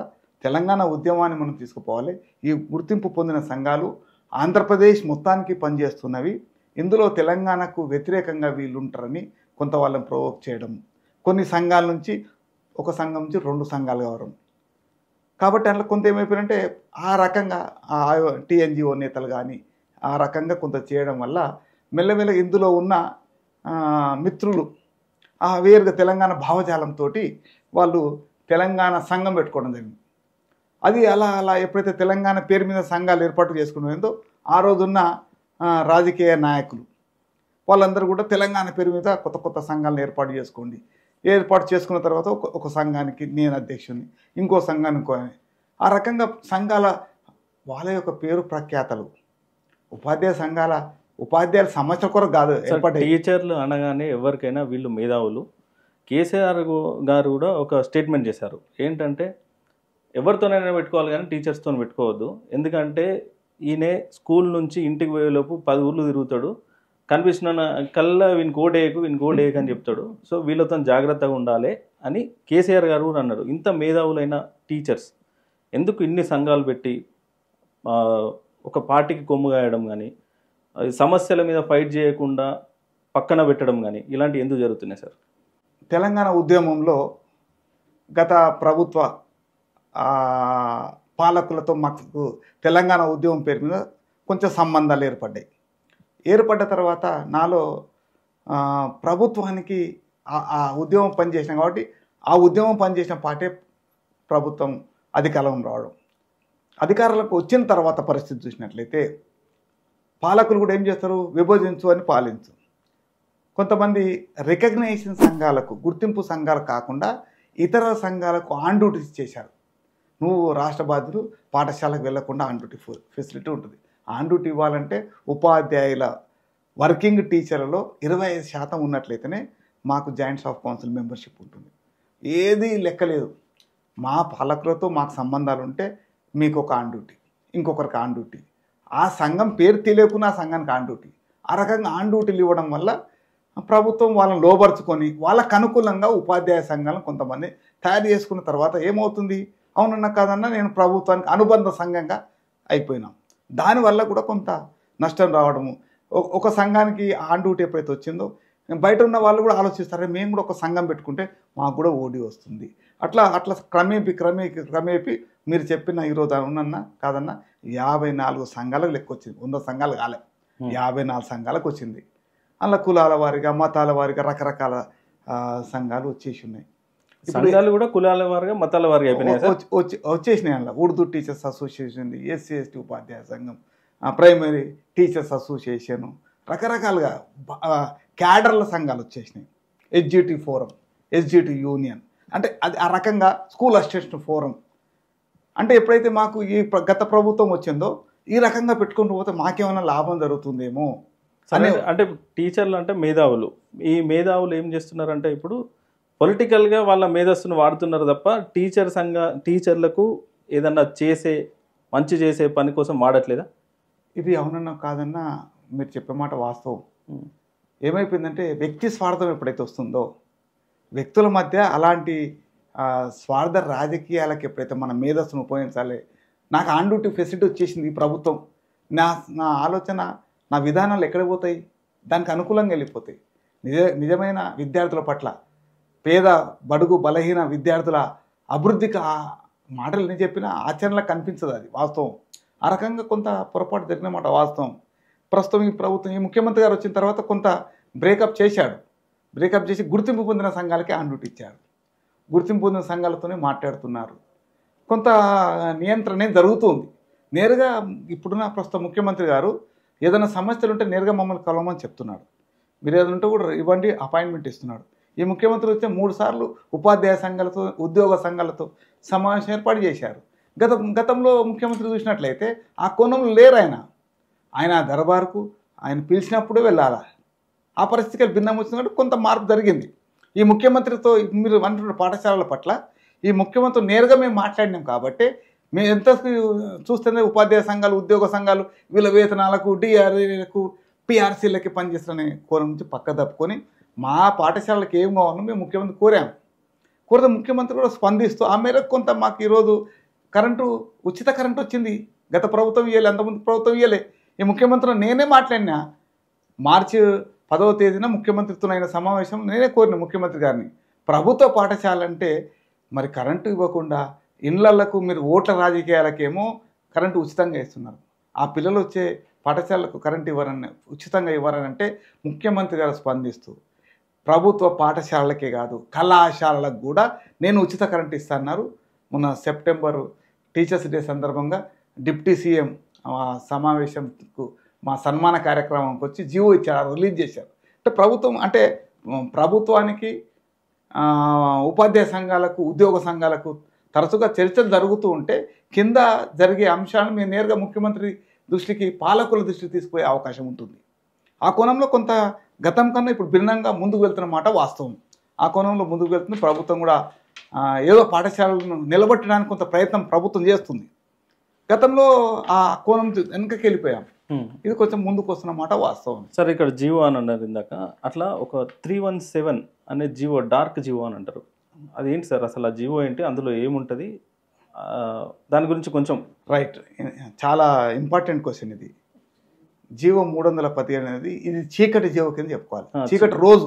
తెలంగాణ ఉద్యమాన్ని మనం తీసుకుపోవాలి. ఈ గుర్తింపు పొందిన సంఘాలు ఆంధ్రప్రదేశ్ మొత్తానికి పనిచేస్తున్నవి. ఇందులో తెలంగాణకు వ్యతిరేకంగా వీళ్ళు ఉంటారని కొంత వాళ్ళని ప్రొవోక్ చేయడం, కొన్ని సంఘాల నుంచి, ఒక సంఘం నుంచి 2 సంఘాలు కావడం. కాబట్టి అందులో కొంత ఏమైపోయిందంటే ఆ రకంగా టీఎన్జిఓ నేతలు కానీ ఆ రకంగా కొంత చేయడం వల్ల మెల్లమెల్ల ఇందులో ఉన్న మిత్రులు వేరుగా తెలంగాణ భావజాలంతో వాళ్ళు తెలంగాణ సంఘం పెట్టుకోవడం జరిగింది. అది అలా ఎప్పుడైతే తెలంగాణ పేరు మీద సంఘాలు ఏర్పాటు చేసుకునేందో ఆ రోజున్న రాజకీయ నాయకులు వాళ్ళందరూ కూడా తెలంగాణ పేరు మీద కొత్త సంఘాలను ఏర్పాటు చేసుకున్న తర్వాత ఒక సంఘానికి నేను అధ్యక్షుని, ఇంకో సంఘానికి ఆ రకంగా సంఘాల వాళ్ళ యొక్క పేరు ప్రఖ్యాతలు ఉపాధ్యాయుల సమస్య కొరకు కాదు. టీచర్లు అనగానే ఎవరికైనా వీళ్ళు మేధావులు. కేసీఆర్ గారు కూడా ఒక స్టేట్మెంట్ చేశారు, ఏంటంటే ఎవరితోనైనా పెట్టుకోవాలి కానీ టీచర్స్తో పెట్టుకోవద్దు. ఎందుకంటే ఈయన స్కూల్ నుంచి ఇంటికి పోయేలోపు 10 ఊర్లు తిరుగుతాడు, కనిపించిన కల్లా వీని కోడేయకు అని చెప్తాడు. సో వీళ్ళతో జాగ్రత్తగా ఉండాలి అని కేసీఆర్ గారు కూడా అన్నారు. ఇంత మేధావులైన టీచర్స్ ఎందుకు ఇన్ని సంఘాలు పెట్టి ఒక పార్టీకి కొమ్ముగాయడం కానీ, సమస్యల మీద ఫైట్ చేయకుండా పక్కన పెట్టడం కానీ, ఇలాంటివి ఎందుకు జరుగుతున్నాయి సార్? తెలంగాణ ఉద్యమంలో గత ప్రభుత్వ పాలకులతో మాకు తెలంగాణ ఉద్యమం పేరు మీద కొంచెం సంబంధాలు ఏర్పడ్డాయి. ఏర్పడ్డ తర్వాత నాలో ప్రభుత్వానికి ఆ ఉద్యమం పనిచేసిన కాబట్టి ఆ ఉద్యమం పనిచేసిన పార్టీ ప్రభుత్వం అధికారం రావడం. అధికారులకు వచ్చిన తర్వాత పరిస్థితి చూసినట్లయితే పాలకులు కూడా ఏం చేస్తారు, విభజించు అని పాలించు. కొంతమంది రికగ్నైజేషన్ సంఘాలకు, గుర్తింపు సంఘాలు కాకుండా ఇతర సంఘాలకు ఆన్ డ్యూటీస్ చేశారు. నువ్వు రాష్ట్ర బాధ్యులు పాఠశాలకు వెళ్లకుండా ఆన్ డ్యూటీ ఫెసిలిటీ ఉంటుంది. ఆన్ డ్యూటీ ఇవ్వాలంటే ఉపాధ్యాయుల వర్కింగ్ టీచర్లలో 25% ఉన్నట్లయితేనే మాకు జాయింట్ స్టాఫ్ కౌన్సిల్ మెంబర్షిప్ ఉంటుంది. ఏది లెక్కలేదు. మా పాలకులతో మాకు సంబంధాలు ఉంటే మీకు ఒక ఆన్ డ్యూటీ, ఇంకొకరికి ఆన్ డ్యూటీ, ఆ సంఘం పేరు తెలియకుండా ఆ సంఘానికి ఆన్ డ్యూటీ. ఆ రకంగా ఆన్ డ్యూటీలు ఇవ్వడం వల్ల ప్రభుత్వం వాళ్ళని లోబర్చుకొని వాళ్ళకు అనుకూలంగా ఉపాధ్యాయ సంఘాలను కొంతమంది తయారు చేసుకున్న తర్వాత ఏమవుతుంది, అవునన్నా కాదన్నా నేను ప్రభుత్వానికి అనుబంధ సంఘంగా అయిపోయినాం. దానివల్ల కూడా కొంత నష్టం రావడము. ఒక సంఘానికి ఆన్ డ్యూటీ ఎప్పుడైతే వచ్చిందో బయట ఉన్న వాళ్ళు కూడా ఆలోచిస్తారు, మేము కూడా ఒక సంఘం పెట్టుకుంటే మాకు కూడా ఓడి వస్తుంది. అట్లా క్రమేపీ మీరు చెప్పిన ఈరోజు అవునన్నా కాదన్నా 54 సంఘాలకు లెక్క వచ్చింది. 100 సంఘాలు కాలే, 54 సంఘాలకు వచ్చింది. అలా కులాల వారిగా, మతాల వారిగా రకరకాల సంఘాలు వచ్చేసి ఉన్నాయి. సంఘాలు కూడా కులాల వారిగా, మతాల వారిగా వచ్చేసినాయి. అలా Urdu teachers association, SC ST ఉపాధ్యాయ సంఘం, ప్రైమరీ టీచర్స్ అసోసియేషను, రకరకాలుగా క్యాడర్ల సంఘాలు వచ్చేసినాయి. ఎస్జిటి ఫోరం, ఎస్జిటి యూనియన్, అంటే అది ఆ రకంగా స్కూల్ అసిస్టెంట్ ఫోరం. అంటే ఎప్పుడైతే మాకు ఈ గత ప్రభుత్వం వచ్చిందో ఈ రకంగా పెట్టుకుంటూ పోతే మాకేమైనా లాభం జరుగుతుందేమో అంటే టీచర్లు అంటే మేధావులు. ఈ మేధావులు ఏం చేస్తున్నారంటే ఇప్పుడు పొలిటికల్గా వాళ్ళ మేధస్సును వాడుతున్నారు తప్ప టీచర్లకు ఏదన్నా మంచి చేసే పని కోసం వాడట్లేదా? ఇది అవునన్నా కాదన్నా మీరు చెప్పే మాట వాస్తవం. ఏమైపోయిందంటే వ్యక్తి స్వార్థం ఎప్పుడైతే వస్తుందో, వ్యక్తుల మధ్య అలాంటి స్వార్థ రాజకీయాలకు ఎప్పుడైతే మన మేధస్సును ఉపయోగించాలి. నాకు ఆన్ డ్యూటీ ఫెసిలిటీ వచ్చేసింది ఈ ప్రభుత్వం, నా ఆలోచన, నా విధానాలు ఎక్కడ పోతాయి, దానికి అనుకూలంగా వెళ్ళిపోతాయి. నిజమైన విద్యార్థుల పట్ల, పేద బడుగు బలహీన విద్యార్థుల అభివృద్ధికి ఆ మాటలు నేను చెప్పిన ఆచరణలో కనిపించదు, అది వాస్తవం. ఆ రకంగా కొంత పొరపాటు జరిగిన మాట వాస్తవం. ప్రస్తుతం ఈ ప్రభుత్వం, ఈ ముఖ్యమంత్రి గారు వచ్చిన తర్వాత కొంత బ్రేకప్ చేశాడు. బ్రేకప్ చేసి గుర్తింపు పొందిన సంఘాలకే ఆన్ డ్యూటీ ఇచ్చాడు. గుర్తింపు పొందిన సంఘాలతోనే మాట్లాడుతున్నారు. కొంత నియంత్రణ జరుగుతుంది. నేరుగా ఇప్పుడున్న ప్రస్తుతం ముఖ్యమంత్రి గారు ఏదైనా సమస్యలు ఉంటే నేరుగా మమ్మల్ని కలవమని చెప్తున్నాడు. మీరు ఏదైనా ఉంటే కూడా ఇవ్వండి, అపాయింట్మెంట్ ఇస్తున్నాడు. ఈ ముఖ్యమంత్రి వచ్చే 3 సార్లు ఉపాధ్యాయ సంఘాలతో, ఉద్యోగ సంఘాలతో సమావేశం ఏర్పాటు చేశారు. గతంలో ముఖ్యమంత్రి చూసినట్లయితే ఆ కోణంలో లేరు. ఆయన దర్బార్కు ఆయన పిలిచినప్పుడే వెళ్ళాలా. ఆ పరిస్థితికి భిన్నం వచ్చినట్టు కొంత మార్పు జరిగింది. ఈ ముఖ్యమంత్రితో మీరు అంటున్న పాఠశాలల పట్ల ఈ ముఖ్యమంత్రి నేరుగా మేము మాట్లాడినాం కాబట్టి మేము ఎంత చూస్తేనే ఉపాధ్యాయ సంఘాలు, ఉద్యోగ సంఘాలు వీళ్ళ వేతనాలకు, డిఆర్ఏలకు, పిఆర్సీలకి పనిచేస్తున్న కోరం నుంచి పక్క తప్పుకొని మా పాఠశాలలకు ఏం కావాలో మేము ముఖ్యమంత్రి కోరితే ముఖ్యమంత్రి కూడా స్పందిస్తూ ఆ మేరకు కొంత మాకు ఈరోజు ఉచిత కరెంటు వచ్చింది. గత ప్రభుత్వం ఇవ్వలే, అంతకుముందు ప్రభుత్వం ఇవ్వలే. ఈ ముఖ్యమంత్రి నేనే మాట్లాడినా. మార్చి 10వ తేదీన ముఖ్యమంత్రితో అయిన సమావేశం నేనే కోరిన ముఖ్యమంత్రి గారిని, ప్రభుత్వ పాఠశాల అంటే మరి కరెంటు ఇవ్వకుండా ఇండ్లకు మీరు ఓట్ల రాజకీయాలకేమో కరెంటు ఉచితంగా ఇస్తున్నారు, ఆ పిల్లలు వచ్చే పాఠశాలకు కరెంటు ఉచితంగా ఇవ్వరనంటే ముఖ్యమంత్రి గారు స్పందిస్తూ ప్రభుత్వ పాఠశాలలకే కాదు కళాశాలలకు కూడా నేను ఉచిత కరెంటు ఇస్తాన్నారు. మొన్న సెప్టెంబర్ టీచర్స్ డే సందర్భంగా డిప్యూటీ సీఎం సమావేశంకు మా సన్మాన కార్యక్రమంకి వచ్చి జీవో ఇచ్చారు, రిలీజ్ చేశారు. అంటే ప్రభుత్వానికి, ఉపాధ్యాయ సంఘాలకు, ఉద్యోగ సంఘాలకు తరచుగా చర్చలు జరుగుతూ ఉంటే కింద జరిగే అంశాలను మేము నేరుగా ముఖ్యమంత్రి దృష్టికి, పాలకుల దృష్టికి తీసుకుపోయే అవకాశం ఉంటుంది. ఆ కోణంలో కొంత గతం కన్నా ఇప్పుడు భిన్నంగా ముందుకు వెళ్తున్న మాట వాస్తవం. ఆ కోణంలో ముందుకు వెళ్తుంది. ప్రభుత్వం కూడా ఏదో పాఠశాలను నిలబెట్టడానికి కొంత ప్రయత్నం ప్రభుత్వం చేస్తుంది. గతంలో ఆ కోణం వెనకకి వెళ్ళిపోయాం, ఇది కొంచెం ముందుకు వస్తున్న మాట వాస్తవం. సార్ ఇక్కడ జీవో అని అన్నారు ఇందాక, అట్లా ఒక 317 అనే జీవో, డార్క్ జీవో అని అంటారు. అదేంటి సార్ అసలు ఆ జీవో ఏంటి, అందులో ఏముంటుంది, దాని గురించి కొంచెం. రైట్, చాలా ఇంపార్టెంట్ క్వశ్చన్ ఇది. జీవో 317 అనేది ఇది చీకటి జీవో కింద చెప్పుకోవాలి. చీకటి రోజు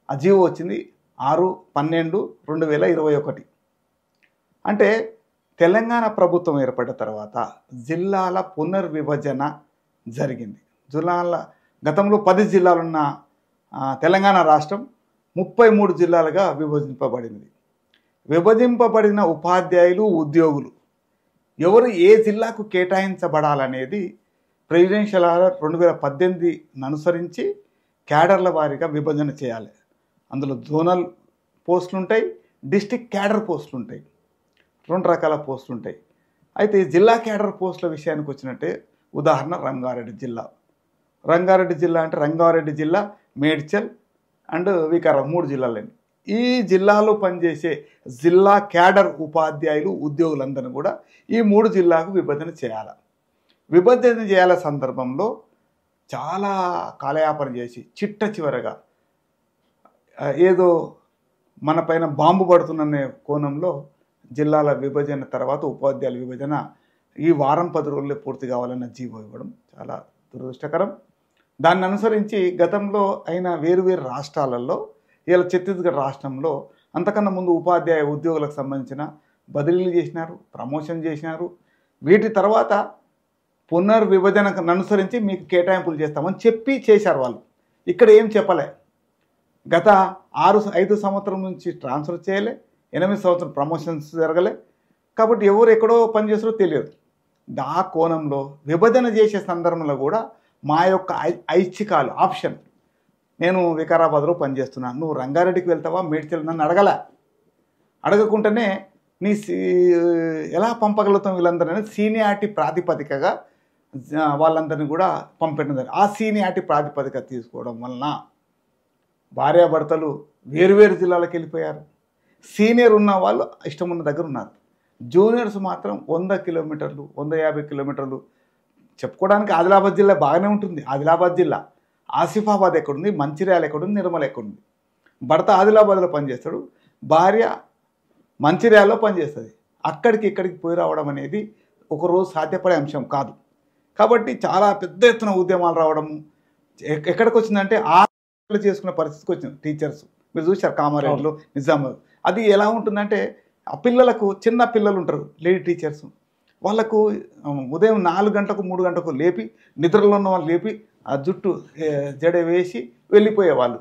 ఆ జీవో వచ్చింది 6/12/2021. అంటే తెలంగాణ ప్రభుత్వం ఏర్పడిన తర్వాత జిల్లాల పునర్విభజన జరిగింది. గతంలో 10 జిల్లాలున్న తెలంగాణ రాష్ట్రం 33 జిల్లాలుగా విభజింపబడింది. విభజింపబడిన ఉపాధ్యాయులు, ఉద్యోగులు ఎవరు ఏ జిల్లాకు కేటాయించబడాలనేది ప్రెసిడెన్షియల్ ఆర్డర్ 2018 అనుసరించి క్యాడర్ల వారీగా విభజన చేయాలి. అందులో జోనల్ పోస్టులు ఉంటాయి, డిస్టిక్ క్యాడర్ పోస్టులు ఉంటాయి, 2 రకాల పోస్టులు ఉంటాయి. అయితే జిల్లా క్యాడర్ పోస్టుల విషయానికి వచ్చినట్టే ఉదాహరణ రంగారెడ్డి జిల్లా. రంగారెడ్డి జిల్లా అంటే రంగారెడ్డి జిల్లా, మేడ్చల్ అండ్ వికారాబాద్ 3 జిల్లాలని. ఈ జిల్లాలో పనిచేసే జిల్లా క్యాడర్ ఉపాధ్యాయులు, ఉద్యోగులందరినీ కూడా ఈ 3 జిల్లాకు విభజన చేయాలి. విభజన చేయాల సందర్భంలో చాలా కాలయాపన చేసి చిట్ట చివరగా ఏదో మన పైన బాంబు పడుతున్న కోణంలో జిల్లాల విభజన తర్వాత ఉపాధ్యాయుల విభజన ఈ వారం 10 రోజుల్లో పూర్తి కావాలన్న జీవో ఇవ్వడం చాలా దురదృష్టకరం. దాన్ని అనుసరించి గతంలో అయిన వేరువేరు రాష్ట్రాలలో, ఇలా ఛత్తీస్గఢ్ రాష్ట్రంలో అంతకన్నా ముందు ఉపాధ్యాయ ఉద్యోగులకు సంబంధించిన బదిలీలు చేసినారు, ప్రమోషన్ చేసినారు. వీటి తర్వాత పునర్విభజనకు అనుసరించి మీకు కేటాయింపులు చేస్తామని చెప్పి చేశారు వాళ్ళు. ఇక్కడ ఏం చెప్పలే. గత 5 సంవత్సరం నుంచి ట్రాన్స్ఫర్ చేయలే, 8 సంవత్సరం ప్రమోషన్స్ జరగలే. కాబట్టి ఎవరు ఎక్కడో పనిచేస్తారో తెలియదు. ఆ కోణంలో విభజన చేసే సందర్భంలో కూడా మా యొక్క ఐచ్ఛికాలు ఆప్షన్, నేను వికారాబాద్లో పనిచేస్తున్నాను, నువ్వు రంగారెడ్డికి వెళ్తావా, మేడ్చల్, నన్ను అడగకుండానే ఎలా పంపగలుగుతాం వీళ్ళందరూ సీనియారిటీ ప్రాతిపదికగా వాళ్ళందరినీ కూడా పంపడం. ఆ సీనియారిటీ ప్రాతిపదిక తీసుకోవడం వలన భార్యాభర్తలు వేరువేరు జిల్లాలకు వెళ్ళిపోయారు. సీనియర్ ఉన్న వాళ్ళు ఇష్టం ఉన్న దగ్గర ఉన్నారు. జూనియర్స్ మాత్రం 100 కిలోమీటర్లు, 150 కిలోమీటర్లు. చెప్పుకోవడానికి ఆదిలాబాద్ జిల్లా బాగానే ఉంటుంది. ఆదిలాబాద్ జిల్లా, ఆసిఫాబాద్ ఎక్కడుంది, మంచిర్యాల ఎక్కడుంది, నిర్మల్ ఎక్కడుంది. భర్త ఆదిలాబాద్లో పనిచేస్తాడు, భార్య మంచిర్యాలలో పనిచేస్తుంది. అక్కడికి ఇక్కడికి పోయి రావడం అనేది ఒకరోజు సాధ్యపడే అంశం కాదు. కాబట్టి చాలా పెద్ద ఎత్తున ఉద్యమాలు రావడము ఎక్కడికి వచ్చిందంటే చేసుకునే పరిస్థితికి వచ్చింది. టీచర్స్ మీరు చూశారు కామారెడ్డిలో, నిజామాబాద్. అది ఎలా ఉంటుందంటే ఆ పిల్లలకు, చిన్న పిల్లలు ఉంటారు లేడీ టీచర్స్, వాళ్ళకు ఉదయం 4 గంటలకు 3 గంటలకు లేపి, నిద్రలో ఉన్న వాళ్ళు లేపి ఆ జుట్టు జడ వేసి వెళ్ళిపోయేవాళ్ళు,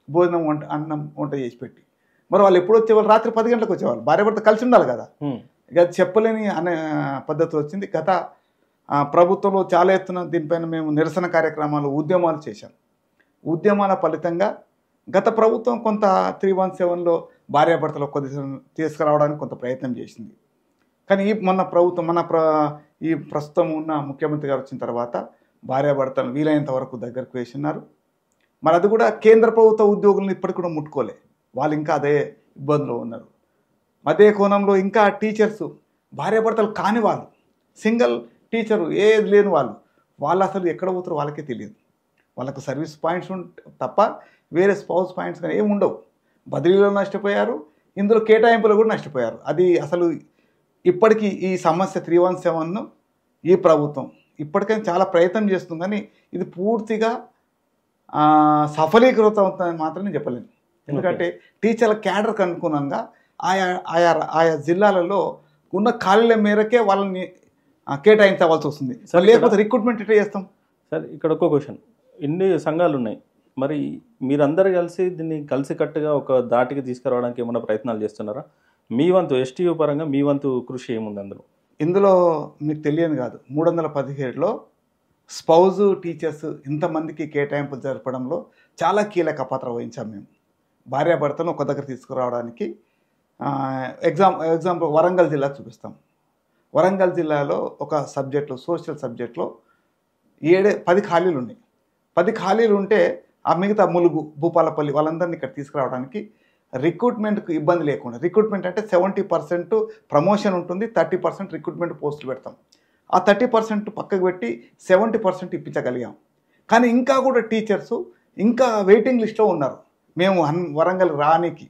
భోజనం అన్నం వంట చేసి పెట్టి. మరి వాళ్ళు ఎప్పుడు వచ్చేవాళ్ళు? రాత్రి 10 గంటలకు వచ్చేవాళ్ళు. భార్యాభర్త కలిసి ఉండాలి కదా. ఇక చెప్పలేని అనే పద్ధతి వచ్చింది. గత ప్రభుత్వంలో చాలా ఎత్తున దీనిపైన మేము నిరసన కార్యక్రమాలు, ఉద్యమాలు చేశాం. ఉద్యమాల ఫలితంగా గత ప్రభుత్వం కొంత 317లో భార్యాభర్తలు కొద్ది తీసుకురావడానికి కొంత ప్రయత్నం చేసింది. కానీ మొన్న ప్రభుత్వం ఈ ప్రస్తుతం ఉన్న ముఖ్యమంత్రి గారు వచ్చిన తర్వాత భార్యాభర్తలు వీలైనంత వరకు దగ్గరకు వేసినారు. మరి అది కూడా కేంద్ర ప్రభుత్వ ఉద్యోగులను ఇప్పటికి కూడా ముట్టుకోలే. వాళ్ళు ఇంకా అదే ఇబ్బందులు ఉన్నారు. అదే కోణంలో ఇంకా టీచర్స్ భార్యాభర్తలు కాని వాళ్ళు, సింగిల్ టీచరు ఏది లేని వాళ్ళు అసలు ఎక్కడ పోతారో వాళ్ళకే తెలియదు. వాళ్ళకు సర్వీస్ పాయింట్స్ తప్ప వేరే స్పౌస్ పాయింట్స్ కానీ ఏమి ఉండవు. బదిలీలో నష్టపోయారు, ఇందులో కేటాయింపులు కూడా నష్టపోయారు. అది అసలు ఇప్పటికీ ఈ సమస్య 317ను ఈ ప్రభుత్వం ఇప్పటికైనా చాలా ప్రయత్నం చేస్తుంది, కానీ ఇది పూర్తిగా సఫలీకృతం అవుతుందని మాత్రం నేను చెప్పలేను. ఎందుకంటే టీచర్ల క్యాడర్కి అనుగుణంగా ఆయా జిల్లాలలో ఉన్న ఖాళీల మేరకే వాళ్ళని కేటాయించవలసి వస్తుంది. లేకపోతే రిక్రూట్మెంట్ ఎట్లా చేస్తాం? సార్ ఇక్కడ ఒక క్వశ్చన్, ఇన్ని సంఘాలు ఉన్నాయి, మరి మీరందరూ కలిసి దీన్ని కలిసికట్టుగా ఒక దాటికి తీసుకురావడానికి ఏమైనా ప్రయత్నాలు చేస్తున్నారా? మీ వంతు ఎస్టీయూ పరంగా మీ వంతు కృషి ఏముంది ఇందులో మీకు తెలియదు కాదు. 317లో స్పౌజు టీచర్స్ ఇంతమందికి కేటాయింపులు జరపడంలో చాలా కీలక పాత్ర వహించాం మేము. భార్యాభర్తలను ఒక దగ్గర తీసుకురావడానికి ఎగ్జాంపుల్ వరంగల్ జిల్లా చూపిస్తాం. వరంగల్ జిల్లాలో ఒక సబ్జెక్ట్లో, సోషల్ సబ్జెక్ట్లో 10 ఖాళీలు ఉన్నాయి. 10 ఖాళీలు ఉంటే ఆ మిగతా ములుగు, భూపాలపల్లి వాళ్ళందరినీ ఇక్కడ తీసుకురావడానికి రిక్రూట్మెంట్కి ఇబ్బంది లేకుండా, రిక్రూట్మెంట్ అంటే 70% ప్రమోషన్ ఉంటుంది, 30% రిక్రూట్మెంట్ పోస్టులు పెడతాం. ఆ 30% పక్కకు పెట్టి 70% ఇప్పించగలిగాం. కానీ ఇంకా కూడా టీచర్సు ఇంకా వెయిటింగ్ లిస్ట్లో ఉన్నారు మేము వరంగల్ రానికి.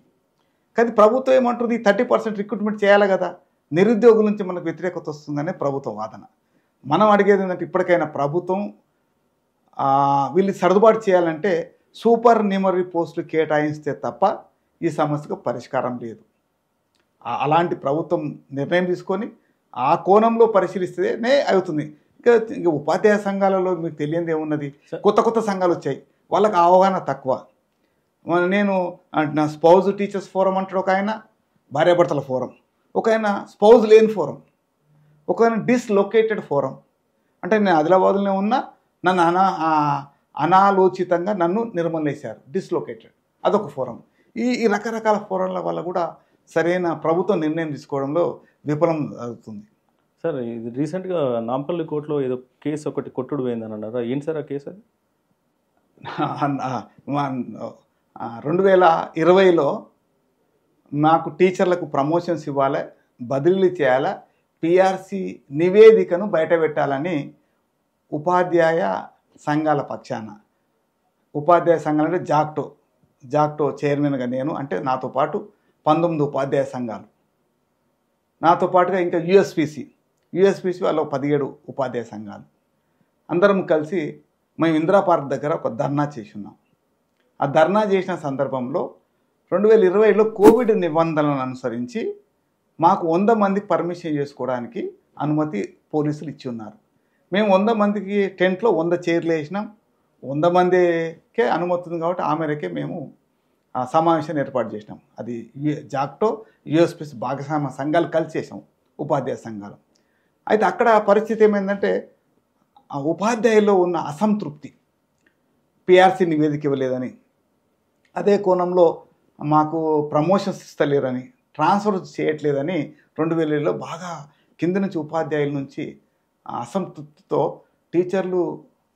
కానీ ప్రభుత్వం ఏమంటుంది, 30% రిక్రూట్మెంట్ చేయాలి కదా, నిరుద్యోగుల నుంచి మనకు వ్యతిరేకత వస్తుందనే ప్రభుత్వం వాదన. మనం అడిగేది ఏంటంటే ఇప్పటికైనా ప్రభుత్వం వీళ్ళు సర్దుబాటు చేయాలంటే సూపర్ న్యూమరీ పోస్టులు కేటాయిస్తే తప్ప ఈ సమస్యకు పరిష్కారం లేదు. అలాంటి ప్రభుత్వం నిర్ణయం తీసుకొని ఆ కోణంలో పరిశీలిస్తేనే అవుతుంది. ఇక ఉపాధ్యాయ సంఘాలలో మీకు తెలియంది ఏమున్నది, కొత్త కొత్త సంఘాలు వచ్చాయి, వాళ్ళకి అవగాహన తక్కువ. నేను నా స్పౌజ్ టీచర్స్ ఫోరం అంటాడు ఒక ఆయన, భార్యాభర్తల ఫోరం, ఒక ఆయన స్పౌజ్ లేని ఫోరం, ఒక ఆయన డిస్లొకేటెడ్ ఫోరం. అంటే నేను ఆదిలాబాద్లోనే ఉన్నా, నన్ను అనాలోచితంగా నన్ను నిర్మూలేశారు, డిస్లొకేటెడ్, అదొక ఫోరం. ఈ రకరకాల ఫోరంల వల్ల కూడా సరైన ప్రభుత్వం నిర్ణయం తీసుకోవడంలో విఫలం అవుతుంది. సార్ ఇది రీసెంట్గా నాంపల్లి కోర్టులో ఏదో కేసు ఒకటి కొట్టుడు పోయిందని అన్నారా, ఏంటి సార్ ఆ కేసు అది? 2020లో నాకు టీచర్లకు ప్రమోషన్స్ ఇవ్వాలి, బదిలీ చేయాలా, పిఆర్సి నివేదికను బయట పెట్టాలని ఉపాధ్యాయ సంఘాల పక్షాన, ఉపాధ్యాయ సంఘాలు అంటే జాక్టో చైర్మన్గా నేను, అంటే నాతో పాటు 19 ఉపాధ్యాయ సంఘాలు, నాతో పాటుగా ఇంకా యూఎస్పిసి వాళ్ళు 17 ఉపాధ్యాయ సంఘాలు, అందరం కలిసి మేము ఇందిరా పార్క్ దగ్గర ఒక ధర్నా చేసి ఉన్నాం. ఆ ధర్నా చేసిన సందర్భంలో 2020లో కోవిడ్ నిబంధనలను అనుసరించి మాకు 100 మందికి పర్మిషన్ చేసుకోవడానికి అనుమతి పోలీసులు ఇచ్చి ఉన్నారు. మేము 100 మందికి టెంట్లో 100 చైర్లు వేసినాం, 100 మందికే అనుమతి ఉంది కాబట్టి ఆ మేరకే మేము సమావేశాన్ని ఏర్పాటు చేసినాం. అది జాక్టో యూఎస్పిసి భాగస్వామ్య సంఘాలు కలిసి చేసాం, ఉపాధ్యాయ సంఘాలు. అయితే అక్కడ పరిస్థితి ఏమైందంటే ఆ ఉపాధ్యాయుల్లో ఉన్న అసంతృప్తి, పిఆర్సి నివేదిక ఇవ్వలేదని, అదే కోణంలో మాకు ప్రమోషన్స్ ఇస్తలేరని, ట్రాన్స్ఫర్ చేయట్లేదని 2020లో బాగా కింద నుంచి ఉపాధ్యాయుల నుంచి అసంతృప్తితో టీచర్లు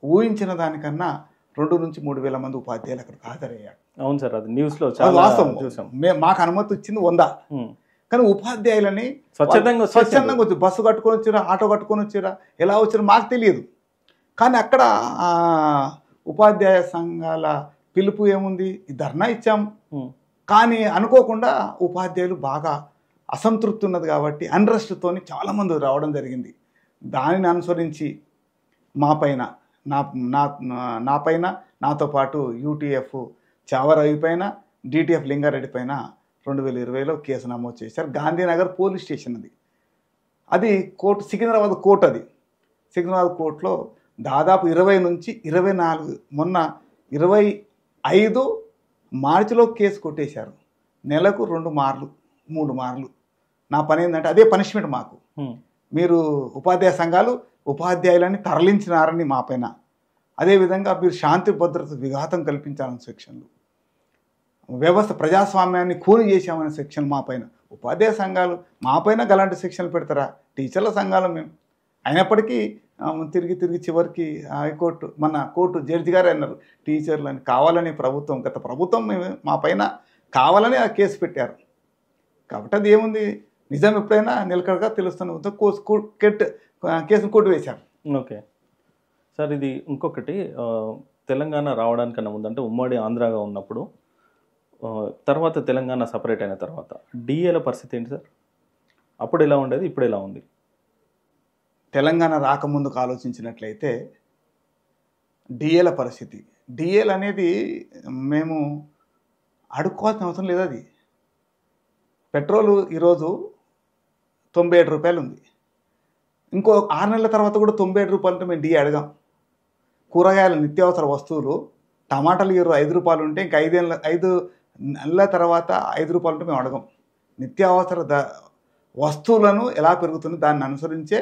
ఊహించిన దానికన్నా 2 నుంచి 3 వేల మంది ఉపాధ్యాయులు అక్కడికి హాజరయ్యారు. అవును సార్, అది న్యూస్లో వాస్తవం చూసాం. మాకు అనుమతి వచ్చింది 100, కానీ ఉపాధ్యాయులని స్వచ్ఛందంగా వచ్చి బస్సు కట్టుకొని వచ్చిరా, ఆటో కట్టుకొని వచ్చిరా, ఎలా వచ్చిరా మాకు తెలియదు. కానీ అక్కడ ఉపాధ్యాయ సంఘాల పిలుపు ఏముంది, ఈ ధర్నా ఇచ్చాం, కానీ అనుకోకుండా ఉపాధ్యాయులు బాగా అసంతృప్తి ఉన్నది కాబట్టి అన్రెస్ట్తోని చాలామంది రావడం జరిగింది. దానిని అనుసరించి మా పైన నా పైన, నాతో పాటు యూటీఎఫ్ చావరవి పైన, డిటిఎఫ్ లింగారెడ్డి పైన 2020లో కేసు నమోదు చేశారు. గాంధీనగర్ పోలీస్ స్టేషన్ అది కోర్టు, సికింద్రాబాద్ కోర్టు. అది సికింద్రాబాద్ కోర్టులో దాదాపు 20 నుంచి 24, మొన్న 25 మార్చిలో కేసు కొట్టేశారు. నెలకు 2 మార్లు 3 మార్లు. నా పని ఏంటంటే అదే పనిష్మెంట్ మాకు. మీరు ఉపాధ్యాయ సంఘాలు ఉపాధ్యాయులని తరలించినారని మా పైన, అదేవిధంగా మీరు శాంతి భద్రత విఘాతం కల్పించాలని సెక్షన్లు, వ్యవస్థ ప్రజాస్వామ్యాన్ని కూని చేశామనే సెక్షన్ మా పైన. ఉపాధ్యాయ సంఘాలు మా పైన గలాంటి సెక్షన్లు పెడతారా? టీచర్ల సంఘాలు మేము. అయినప్పటికీ తిరిగి చివరికి హైకోర్టు, మన కోర్టు జడ్జి గారు అన్నారు, టీచర్లని కావాలని ప్రభుత్వం, గత ప్రభుత్వం మా పైన కావాలని ఆ కేసు పెట్టారు. కాబట్టి అది ఏముంది, నిజం ఎప్పుడైనా నిలకడగా తెలుస్తున్న కేసును కొట్టు వేశారు. ఓకే సార్, ఇది ఇంకొకటి, తెలంగాణ రావడానికన్నా ముందంటే ఉమ్మడి ఆంధ్రాగా ఉన్నప్పుడు, తర్వాత తెలంగాణ సపరేట్ అయిన తర్వాత డిఏల పరిస్థితి ఏంటి సార్? అప్పుడు ఎలా ఉండేది, ఇప్పుడు ఎలా ఉంది? తెలంగాణ రాకముందుకు ఆలోచించినట్లయితే డిఏల పరిస్థితి, డిఏలు అనేది మేము అడుక్కోవాల్సిన అవసరం లేదు. అది పెట్రోలు ఈరోజు 97 రూపాయలు ఉంది, ఇంకో 6 నెలల తర్వాత కూడా 97 రూపాయలు ఉంటే మేము డిఏ అడగాం. కూరగాయలు, నిత్యావసర వస్తువులు, టమాటాలు 5 రూపాయలు ఉంటే ఇంకా 5 నెలల తర్వాత 5 రూపాయలు ఉంటే మేము అడగం. నిత్యావసర వస్తువులను ఎలా పెరుగుతుంది దాన్ని అనుసరించే,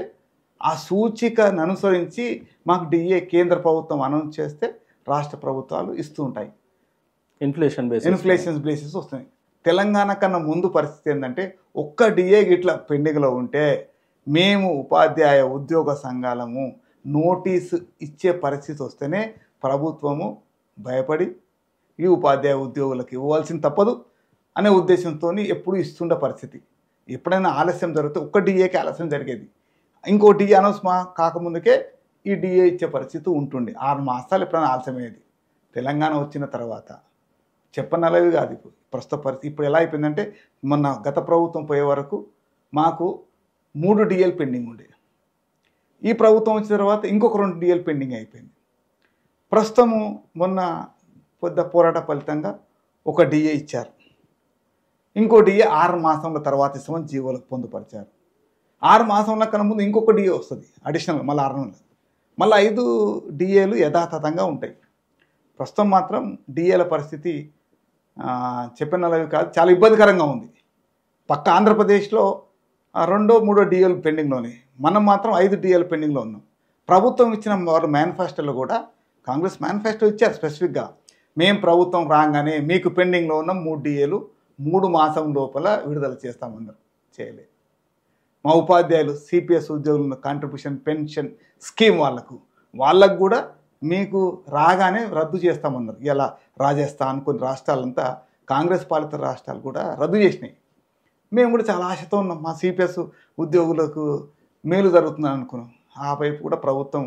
ఆ సూచికను అనుసరించి మాకు డిఏ కేంద్ర ప్రభుత్వం అనౌన్స్ చేస్తే రాష్ట్ర ప్రభుత్వాలు ఇస్తూ ఉంటాయి. ఇన్ఫ్లేషన్ బేసిస్ వస్తుంది. తెలంగాణ కన్నా ముందు పరిస్థితి ఏంటంటే ఒక్క డిఏ ఇట్లా పెండింగ్లో ఉంటే మేము ఉపాధ్యాయ ఉద్యోగ సంఘాలము నోటీసు ఇచ్చే పరిస్థితి వస్తేనే ప్రభుత్వము భయపడి ఈ ఉపాధ్యాయ ఉద్యోగులకు ఇవ్వాల్సింది తప్పదు అనే ఉద్దేశంతో ఎప్పుడు ఇస్తుండే పరిస్థితి. ఎప్పుడైనా ఆలస్యం జరిగితే ఒక్క డిఏకి ఆలస్యం జరిగేది, ఇంకో డిఏ అనౌన్స్ కాకముందుకే ఈ డిఏ ఇచ్చే పరిస్థితి ఉంటుండే. 6 మాసాలు ఎప్పుడైనా ఆలస్యమయ్యేది. తెలంగాణ వచ్చిన తర్వాత చెప్పనలవి కాదు ఇప్పుడు ప్రస్తుత పరిస్థితి. ఇప్పుడు ఎలా అయిపోయిందంటే, మొన్న గత ప్రభుత్వం పోయే వరకు మాకు 3 డిఏలు పెండింగ్ ఉండే, ఈ ప్రభుత్వం వచ్చిన తర్వాత ఇంకొక 2 డిఏలు పెండింగ్ అయిపోయింది. ప్రస్తుతము మొన్న పెద్ద పోరాట ఫలితంగా 1 డిఏ ఇచ్చారు, ఇంకో డిఏ 6 మాసంల తర్వాత ఇస్తామని జీవోలకు పొందుపరిచారు. 6 మాసంల కన్నా ముందు ఇంకొక డిఏ వస్తుంది అడిషనల్గా, మళ్ళీ 6 నెలలు, మళ్ళీ 5 డిఏలు యథాతథంగా ఉంటాయి. ప్రస్తుతం మాత్రం డిఏల పరిస్థితి చెప్పినవి కాదు, చాలా ఇబ్బందికరంగా ఉంది. పక్క ఆంధ్రప్రదేశ్లో 2-3 డిఏలు పెండింగ్లోనే, మనం మాత్రం 5 డిఏలు పెండింగ్లో ఉన్నాం. ప్రభుత్వం ఇచ్చిన వారు మేనిఫెస్టోలో కూడా, కాంగ్రెస్ మేనిఫెస్టో ఇచ్చారు స్పెసిఫిక్గా, మేము ప్రభుత్వం రాగానే మీకు పెండింగ్లో ఉన్న 3 డిఏలు 3 మాసం లోపల విడుదల చేస్తామన్నారు. చేయలేదు. మా ఉపాధ్యాయులు సిపిఎస్ ఉద్యోగులను కాంట్రిబ్యూషన్ పెన్షన్ స్కీమ్ వాళ్ళకు కూడా మీకు రాగానే రద్దు చేస్తామన్నారు. ఇలా రాజస్థాన్ కొన్ని రాష్ట్రాలంతా కాంగ్రెస్ పాలిత రాష్ట్రాలు కూడా రద్దు చేసినాయి. మేము కూడా చాలా ఆశతో ఉన్నాం, మా సిపిఎస్ ఉద్యోగులకు మేలు జరుగుతుందని అనుకున్నాం. ఆ వైపు కూడా ప్రభుత్వం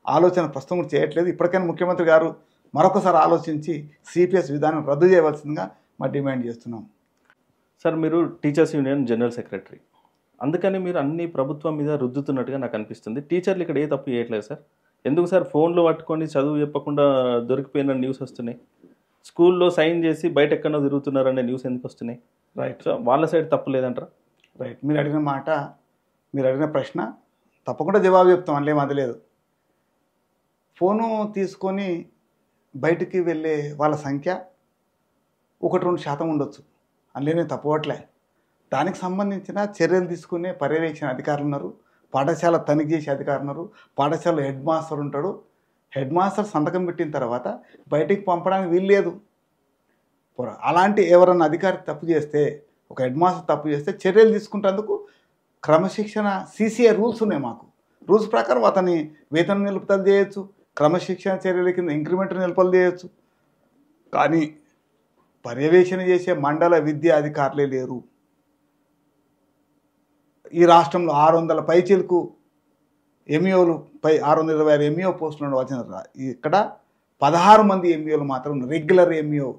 ఆలోచన ప్రస్తుతం కూడా చేయట్లేదు. ఇప్పటికైనా ముఖ్యమంత్రి గారు మరొకసారి ఆలోచించి సిపిఎస్ విధానం రద్దు చేయవలసిందిగా మా డిమాండ్ చేస్తున్నాం. సార్, మీరు టీచర్స్ యూనియన్ జనరల్ సెక్రటరీ, అందుకని మీరు అన్ని ప్రభుత్వం మీద రుద్దుతున్నట్టుగా నాకు అనిపిస్తుంది. టీచర్లు ఇక్కడ ఏ తప్పు చేయట్లేదు సార్. ఎందుకు సార్ ఫోన్లో పట్టుకొని చదువు చెప్పకుండా దొరికిపోయిన న్యూస్ వస్తున్నాయి, స్కూల్లో సైన్ చేసి బయట ఎక్కడో తిరుగుతున్నారనే న్యూస్ ఎందుకు వస్తున్నాయి? రైట్. సో వాళ్ళ సైడ్ తప్పు లేదంటారా? రైట్. మీరు అడిగిన ప్రశ్న తప్పకుండా జవాబు చెప్తాం, అందులో అది లేదు. ఫోను తీసుకొని బయటికి వెళ్ళే వాళ్ళ సంఖ్య 1-2% ఉండొచ్చు, అందులోనే తప్పవట్లే. దానికి సంబంధించిన చర్యలు తీసుకునే పర్యవేక్షణ అధికారులు ఉన్నారు, పాఠశాల తనిఖీ చేసే అధికారులు ఉన్నారు, పాఠశాల హెడ్ మాస్టర్ ఉంటాడు. హెడ్ మాస్టర్ సంతకం పెట్టిన తర్వాత బయటికి పంపడానికి వీలు లేదు. అలాంటి ఎవరన్నా అధికారి తప్పు చేస్తే, ఒక హెడ్ మాస్టర్ తప్పు చేస్తే చర్యలు తీసుకుంటేందుకు క్రమశిక్షణ సిసిఏ రూల్స్ ఉన్నాయి మాకు. రూల్స్ ప్రకారం అతని వేతన నిలుపుదల చేయొచ్చు, క్రమశిక్షణ చర్యల కింద ఇంక్రిమెంట్ నిలుపుదల చేయొచ్చు. కానీ పర్యవేక్షణ చేసే మండల విద్యా అధికారులే లేరు. ఈ రాష్ట్రంలో 600 పైచీలకు ఎంఈఓలు 626 ఎంఈఓ పోస్టులు వచ్చిన ఇక్కడ 16 మంది ఎంఈఓలు మాత్రం రెగ్యులర్ ఎంఈఓ.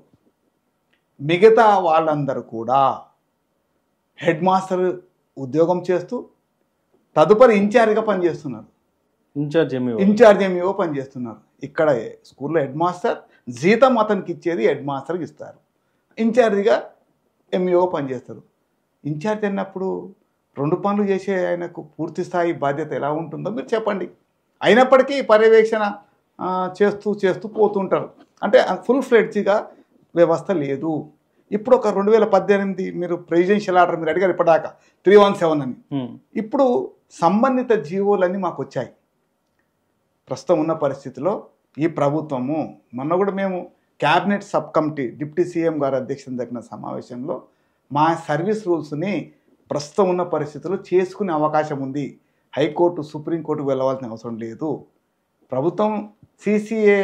మిగతా వాళ్ళందరూ కూడా హెడ్ మాస్టర్ ఉద్యోగం చేస్తూ తదుపరి ఇన్ఛార్జ్గా పనిచేస్తున్నారు. ఇన్ఛార్జ్ ఎంఈఓ పనిచేస్తున్నారు. ఇక్కడ స్కూల్లో హెడ్ మాస్టర్ జీతం అతనికి ఇచ్చేది హెడ్ మాస్టర్కి ఇస్తారు, ఇన్ఛార్జిగా ఎంఈఓ పనిచేస్తారు. ఇన్ఛార్జ్ అన్నప్పుడు 2 పనులు చేసే ఆయనకు పూర్తి స్థాయి బాధ్యత ఎలా ఉంటుందో మీరు చెప్పండి. అయినప్పటికీ పర్యవేక్షణ చేస్తూ పోతుంటారు. అంటే ఫుల్ ఫ్లెడ్జ్గా వ్యవస్థ లేదు. ఇప్పుడు ఒక 2018 మీరు ప్రెసిడెన్షియల్ ఆర్డర్ మీరు అడిగారు ఇప్పటిదాకా 317 అని. ఇప్పుడు సంబంధిత జీవోలన్నీ మాకు వచ్చాయి. ప్రస్తుతం ఉన్న పరిస్థితిలో ఈ ప్రభుత్వము, మొన్న కూడా మేము cabinet sub committee deputy CM గారి అధ్యక్షతన జరిగిన సమావేశంలో మా సర్వీస్ రూల్స్ని ప్రస్తుతం ఉన్న పరిస్థితుల్లో చేసుకునే అవకాశం ఉంది. హైకోర్టు సుప్రీంకోర్టుకు వెళ్ళవలసిన అవసరం లేదు. ప్రభుత్వం సిసిఏ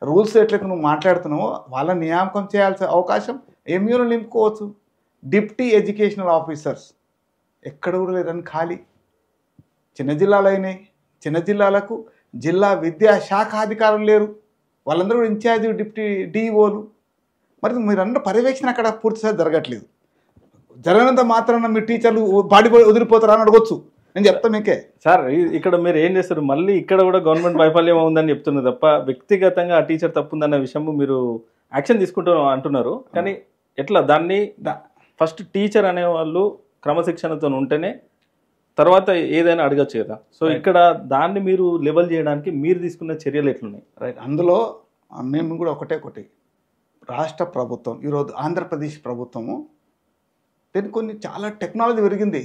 రూల్స్ ఎట్లయితే నువ్వు మాట్లాడుతున్నావో వాళ్ళ నియామకం చేయాల్సిన అవకాశం ఎంఈఓలు నింపుకోవచ్చు. డిప్యూటీ ఎడ్యుకేషనల్ ఆఫీసర్స్ ఎక్కడ కూడా లేదని ఖాళీ. చిన్న జిల్లాలు అయినాయి, చిన్న జిల్లాలకు జిల్లా విద్యాశాఖ అధికారులు లేరు, వాళ్ళందరూ కూడా ఇన్ఛార్జ్ డిప్యూటీ డిఓలు. మరి మీరందరూ పర్యవేక్షణ అక్కడ పూర్తిగా జరగట్లేదు. జరగనంత మాత్రాన మీ టీచర్లు బాడీ వదిలిపోతారా అని అడగొచ్చు. నేను చెప్తా మీకే సార్, ఇక్కడ మీరు ఏం చేస్తారు, మళ్ళీ ఇక్కడ కూడా గవర్నమెంట్ వైఫల్యం ఉందని చెప్తున్నారు తప్ప వ్యక్తిగతంగా ఆ టీచర్ తప్పుందన్న విషయం మీరు యాక్షన్ తీసుకుంటారు అంటున్నారు. కానీ ఎట్లా దాన్ని ఫస్ట్ టీచర్ అనేవాళ్ళు క్రమశిక్షణతో ఉంటేనే తర్వాత ఏదైనా అడగచ్చు కదా. సో ఇక్కడ దాన్ని మీరు లెవెల్ చేయడానికి మీరు తీసుకున్న చర్యలు ఎట్లున్నాయి? రైట్. అందులో మేము కూడా ఒకటి రాష్ట్ర ప్రభుత్వం ఈరోజు ఆంధ్రప్రదేశ్ ప్రభుత్వము దీనికి కొన్ని చాలా టెక్నాలజీ పెరిగింది,